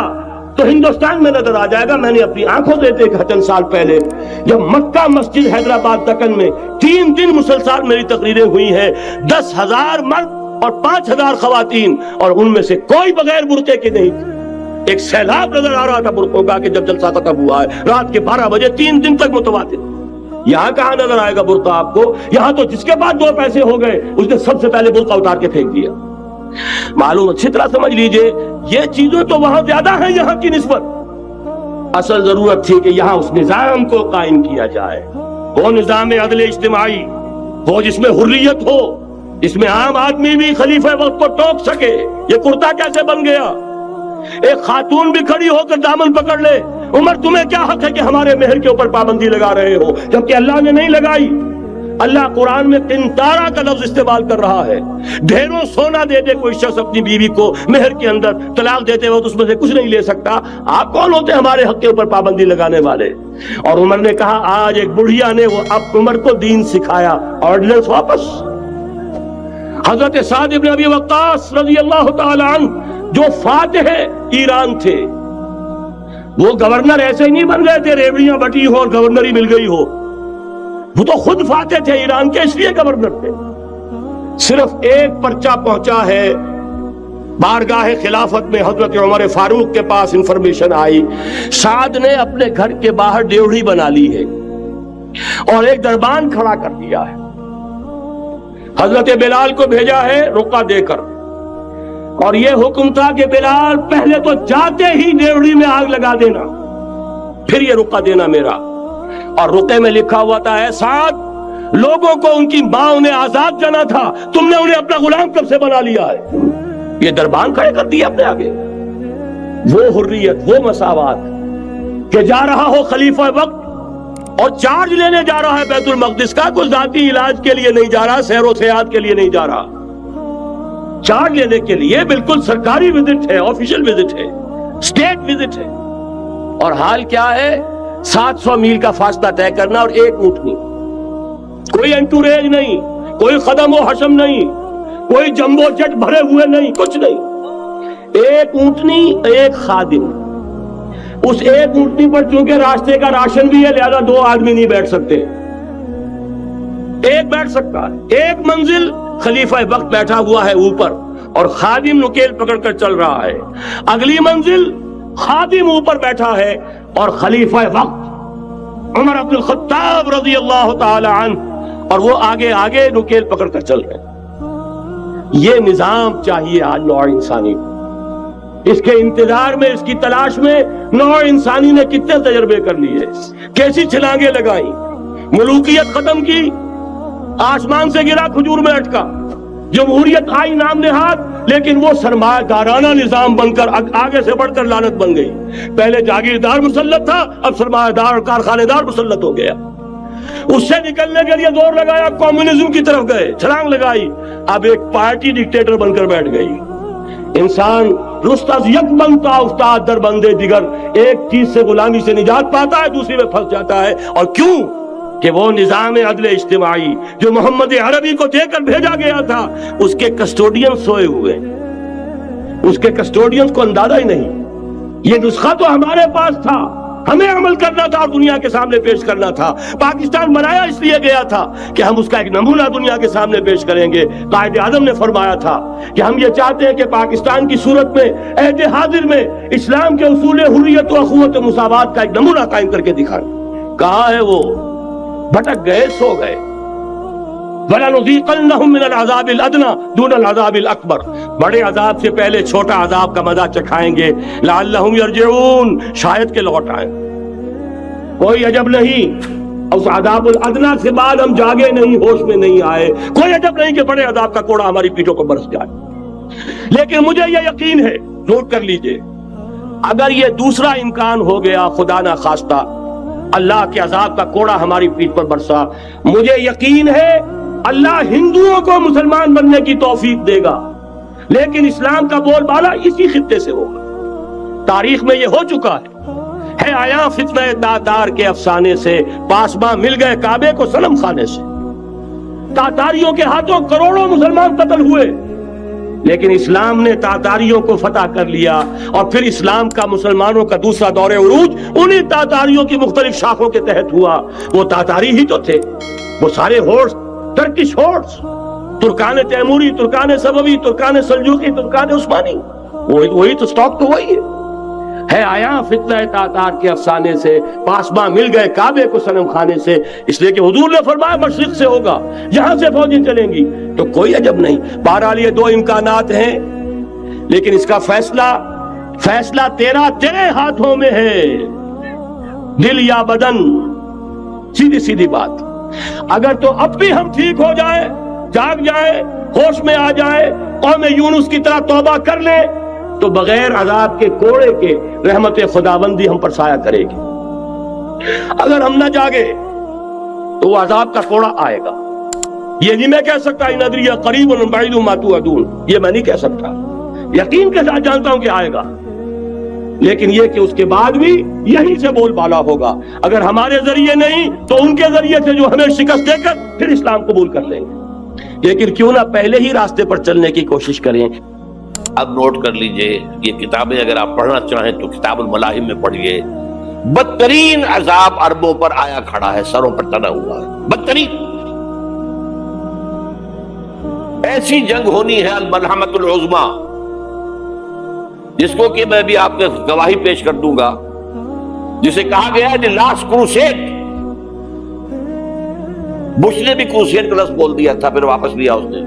تو ہندوستان میں نظر آ جائے گا. میں نے اپنی آنکھوں سے دیکھا چند سال پہلے جب مکہ مسجد حیدرآباد دکن میں 3 دن مسلسل میری تقریریں ہوئی ہیں, 10,000 مرد اور 5,000 خواتین, اور ان میں سے کوئی بغیر برقعے کے نہیں تھی. ایک سیلاب نظر آ رہا تھا برقعوں کا کہ جب جلسہ ختم ہوا ہے رات کے 12 بجے 3 دن تک متواتر. یہاں کہاں نظر آئے گا برقع آپ کو؟ یہاں تو جس کے بعد 2 پیسے ہو گئے اس نے سب سے پہلے برقع اتار کے پھینک دیا. معلوم اچھی طرح سمجھ لیجئے یہ چیزیں تو وہاں زیادہ ہیں یہاں کی نسبت. اصل ضرورت تھی کہ یہاں اس نظام کو قائم کیا جائے, وہ نظام عدل اجتماعی ہو جس میں حریت ہو, جس میں عام آدمی بھی خلیفہ وقت کو ٹوک سکے. یہ کرتا کیسے بن گیا؟ ایک خاتون بھی کھڑی ہو کر دامن پکڑ لے, عمر تمہیں کیا حق ہے کہ ہمارے مہر کے اوپر پابندی لگا رہے ہو, جبکہ اللہ نے نہیں لگائی. اللہ قرآن میں قنطارہ کا لفظ استعمال کر رہا ہے. ڈھیروں سونا دے دے کوئی شخص اپنی بیوی کو مہر کے اندر, طلاق دیتے وقت اس میں سے کچھ نہیں لے سکتا. آپ کون ہوتے ہیں ہمارے حق کے اوپر پابندی لگانے والے؟ اور عمر نے کہا آج ایک بڑھیا نے وہ اب عمر کو دین سکھایا, آرڈیننس واپس. حضرت سعد ابن ابی وقاص رضی اللہ تعالی عنہ جو فاتح ایران تھے, وہ گورنر ایسے ہی نہیں بن گئے تھے ریوڑیاں بٹی ہو اور گورنر ہی مل گئی ہو. وہ تو خود فاتح تھے ایران کے, اس لیے گورنر تھے. صرف ایک پرچہ پہنچا ہے بارگاہ خلافت میں, حضرت عمر فاروق کے پاس انفارمیشن آئی سعد نے اپنے گھر کے باہر ڈیوڑی بنا لی ہے اور ایک دربان کھڑا کر دیا ہے. حضرت بلال کو بھیجا ہے رقعہ دے کر, اور یہ حکم تھا کہ بلال پہلے تو جاتے ہی ڈیوڑی میں آگ لگا دینا, پھر یہ رقعہ دینا میرا. اور رقعے میں لکھا ہوا تھا ہے سعد, لوگوں کو ان کی ماں نے آزاد جانا تھا, تم نے انہیں اپنا غلام کب سے بنا لیا ہے. یہ دربان کھڑے کر دیا اپنے آگے. وہ حریت, وہ مساوات کہ جا رہا ہو خلیفہ وقت اور چارج لینے جا رہا ہے بیت المقدس کا, کوئی ذاتی علاج کے لیے نہیں جا رہا, سیر و سیاحت کے لیے نہیں جا رہا, چارج لینے کے لیے. بالکل سرکاری وزٹ ہے, آفیشل وزٹ ہے, اسٹیٹ وزٹ ہے. اور حال کیا ہے؟ 700 میل کا فاصلہ طے کرنا اور ایک اونٹنی, کوئی انٹوریج نہیں, کوئی قدم و حشم نہیں, کوئی جمبو جٹ بھرے ہوئے نہیں, کچھ نہیں. ایک اونٹنی, ایک خادم. اس ایک اونٹنی پر چونکہ راستے کا راشن بھی ہے لہذا 2 آدمی نہیں بیٹھ سکتے, ایک بیٹھ سکتا ہے. ایک منزل خلیفہ وقت بیٹھا ہوا ہے اوپر اور خادم نکیل پکڑ کر چل رہا ہے. اگلی منزل خادم اوپر بیٹھا ہے اور خلیفہ وقت عمر عبد الخطاب رضی اللہ تعالی عنہ, اور وہ آگے آگے نکیل پکڑ کر چل رہے ہیں. یہ نظام چاہیے آج نوع انسانی کو. اس کے انتظار میں، اس کی تلاش میں نوع انسانی نے کتنے تجربے کر لیے، کیسی چھلانگیں لگائیں، ملوکیت ختم کی، آسمان سے گرا کھجور میں اٹکا، جمہوریت آئی نام نہاد، لیکن وہ سرمایہ دارانہ نظام بن کر آگے سے بڑھ کر لعنت بن گئی۔ پہلے جاگیردار مسلط تھا، اب سرمایہ دار اور کارخانے دار مسلط ہو گیا۔ اس سے نکلنے کے لیے زور لگایا، کمیونزم کی طرف گئے، چھلانگ لگائی، اب ایک پارٹی ڈکٹیٹر بن کر بیٹھ گئی۔ انسان رست از یک بنتا افتاد در بندے دیگر، ایک چیز سے غلامی سے نجات پاتا ہے، دوسری میں پھنس جاتا ہے۔ اور کیوں؟ کہ وہ نظام عدل اجتماعی جو محمد عربی کو دے کر بھیجا گیا تھا، اس کے کسٹوڈین سوئے ہوئے، اس کے کسٹوڈین کو اندازہ ہی نہیں۔ یہ نسخہ تو ہمارے پاس تھا، ہمیں عمل کرنا تھا اور دنیا کے سامنے پیش کرنا تھا۔ پاکستان بنایا اس لیے گیا تھا کہ ہم اس کا ایک نمونہ دنیا کے سامنے پیش کریں گے۔ قائد اعظم نے فرمایا تھا کہ ہم یہ چاہتے ہیں کہ پاکستان کی صورت میں، عہد حاضر میں، اسلام کے اصول حریت و اخوت و مساوات کا ایک نمونہ قائم کر کے دکھائیں۔ کہاں ہے وہ؟ بھٹک گئے، سو گئے۔ وَلَنُذِيقَنَّهُم مِّنَ الْعَذَابِ الْأَدْنَىٰ دُونَ الْعَذَابِ الْأَكْبَرِ، بڑے عذاب سے پہلے چھوٹا عذاب کا مزہ چکھائیں گے۔ لَعَلَّهُمْ يَرْجِعُونَ، شاید کہ لوٹ آئیں۔ کوئی عجب نہیں اس عذاب الادنیٰ سے بعد ہم جاگے نہیں، ہوش میں نہیں آئے، کوئی عجب نہیں کہ بڑے عذاب کا کوڑا ہماری پیٹھوں کو برس جائے۔ لیکن مجھے یہ یقین ہے، نوٹ کر لیجئے، اگر یہ دوسرا امکان ہو گیا، خدا نہ خواستہ اللہ کے عذاب کا کوڑا ہماری پیٹھ پر برسا، مجھے یقین ہے اللہ ہندوؤں کو مسلمان بننے کی توفیق دے گا، لیکن اسلام کا بول بالا اسی خطے سے ہوگا۔ تاریخ میں یہ ہو چکا ہے آیا فتنہ تاتار کے افسانے سے، پاسباں مل گئے کعبے کو صنم خانے سے۔ تاتاریوں کے ہاتھوں کروڑوں مسلمان قتل ہوئے، لیکن اسلام نے تاتاریوں کو فتح کر لیا، اور پھر اسلام کا مسلمانوں کا دوسرا دور عروج انہی تاتاریوں کی مختلف شاخوں کے تحت ہوا۔ وہ تاتاری ہی تو تھے، وہ سارے ہورس، ٹرکش ہورس، ترکان تیموری، ترکان سبوی، ترکان سلجوقی، ترکان عثمانی، وہی تو سٹاک تو وہی ہے آیا فتنہ تاتار کے افسانے سے، پاسباں مل گئے کعبے کو صنم خانے سے، اس لیے کہ حضور نے فرمایا مشرق سے ہوگا، یہاں سے فوجیں چلیں گی، تو کوئی عجب نہیں۔ بہرحال یہ دو امکانات ہیں، لیکن اس کا فیصلہ تیرے ہاتھوں میں ہے، دل یا بدن، سیدھی سیدھی بات۔ اگر تو اب بھی ہم ٹھیک ہو جائیں، جاگ جائیں، ہوش میں آ جائیں، قوم یونس کی طرح توبہ کر لیں، تو بغیر عذاب کے کوڑے کے رحمت خداوندی ہم پر سایہ کرے گی۔ اگر ہم نہ جاگے تو وہ عذاب کا کوڑا آئے گا۔ یہ نہیں میں کہہ سکتا ان ادری قریب بعید ما توعدون، یہ میں نہیں کہہ سکتا، یقین کے ساتھ جانتا ہوں کہ آئے گا، لیکن یہ کہ اس کے بعد بھی یہیں سے بول بالا ہوگا۔ اگر ہمارے ذریعے نہیں تو ان کے ذریعے سے، جو ہمیں شکست دے کر پھر اسلام قبول کر لیں گے۔ لیکن کیوں نہ پہلے ہی راستے پر چلنے کی کوشش کریں۔ اب نوٹ کر لیجئے، یہ کتابیں اگر آپ پڑھنا چاہیں تو کتاب الملاحم میں پڑھیے۔ بدترین عذاب عربوں پر آیا کھڑا ہے، سروں پر ٹنا ہوا ہے، بدترین۔ ایسی جنگ ہونی ہے الملحمۃ العظمیٰ، جس کو کہ میں بھی آپ کے گواہی پیش کر دوں گا، جسے کہا گیا ہے لاسٹ کروسیڈ۔ بش نے بھی کروسیڈ کا لفظ بول دیا تھا، پھر واپس لیا اس نے۔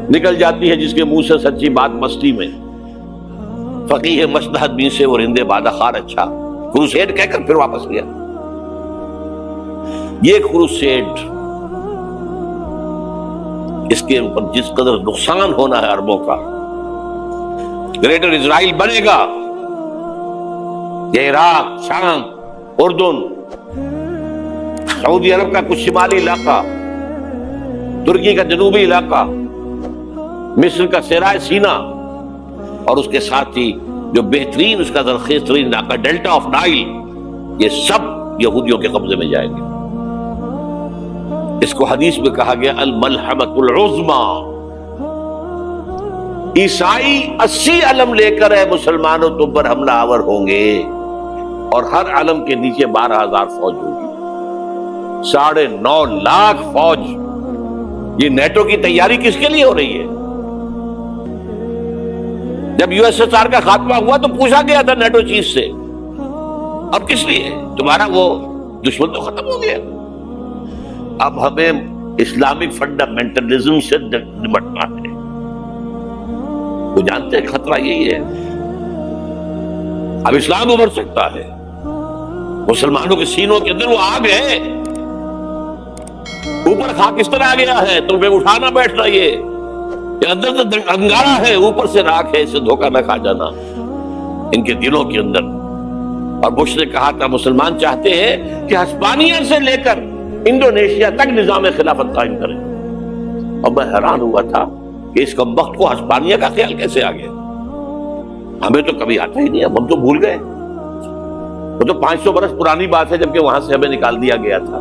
نکل جاتی ہے جس کے منہ سے سچی بات مستی میں، فقیہ مصلحت بین سے وہ رندے بادہ خار اچھا، کروسیڈ کہہ کر پھر واپس لیا۔ یہ کروسیڈ، اس کے اوپر جس قدر نقصان ہونا ہے عربوں کا، گریٹر اسرائیل بنے گا، یہ عراق، شام، اردن، سعودی عرب کا کچھ شمالی علاقہ، ترکی کا جنوبی علاقہ، مصر کا صحرائے سینا، اور اس کے ساتھ ہی جو بہترین اس کا زرخیز ترین علاقہ ڈیلٹا آف نائل، یہ سب یہودیوں کے قبضے میں جائیں گے۔ اس کو حدیث میں کہا گیا الملحمۃ العظمیٰ۔ عیسائی 80 علم لے کر مسلمانوں تم پر حملہ آور ہوں گے، اور ہر علم کے نیچے 12,000 فوج ہوگی، 9.5 لاکھ فوج۔ یہ نیٹو کی تیاری کس کے لیے ہو رہی ہے؟ جب USSR کا خاتمہ ہوا تو پوچھا گیا تھا نیٹو چیف سے، اب کس لیے؟ تمہارا وہ دشمن تو ختم ہو گیا، اب ہمیں اسلامک فنڈامنٹلزم سے نمٹنا ہے۔ وہ جانتے ہیں خطرہ یہی ہے اب اسلام ابھر سکتا ہے. مسلمانوں کے سینوں کے اندر وہ آگ ہے. اوپر خاک اس طرح آ گیا ہے تمہیں اٹھانا بیٹھنا یہ اندر سے انگارا ہے, اوپر سے راکھ ہے, اسے دھوکہ نہ کھا جانا ان کے دلوں کے اندر. اور بش نے کہا تھا مسلمان چاہتے ہیں کہ ہسپانیہ سے لے کر انڈونیشیا تک نظام خلافت قائم کریں. اور میں حیران ہوا تھا کہ اس کمبخت کو ہسپانیہ کا خیال کیسے آ گیا. ہمیں تو کبھی آتا ہی نہیں, ہم تو بھول گئے. وہ تو 500 برس پرانی بات ہے جبکہ وہاں سے ہمیں نکال دیا گیا تھا.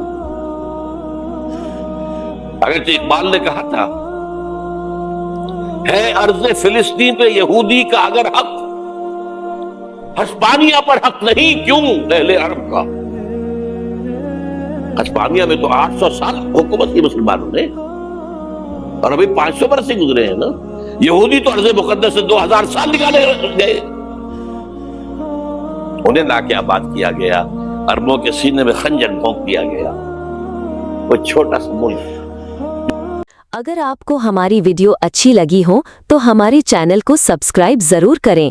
اگرچہ اقبال نے کہا تھا ہے ارض فلسطین پہ یہودی کا اگر حق, ہسپانیہ پر حق نہیں کیوں اہل عرب کا. ہسپانیہ میں تو 800 سال حکومت کی مسلمانوں نے, اور ابھی 500 برس سے گزرے ہیں نا. یہودی تو ارض مقدس سے 2000 سال نکالے گئے. انہیں لا کے آباد کیا گیا, عربوں کے سینے میں خنجر بھونک دیا گیا. وہ چھوٹا سا ملک. اگر آپ کو ہماری ویڈیو اچھی لگی ہو تو ہمارے چینل کو سبسکرائب ضرور کریں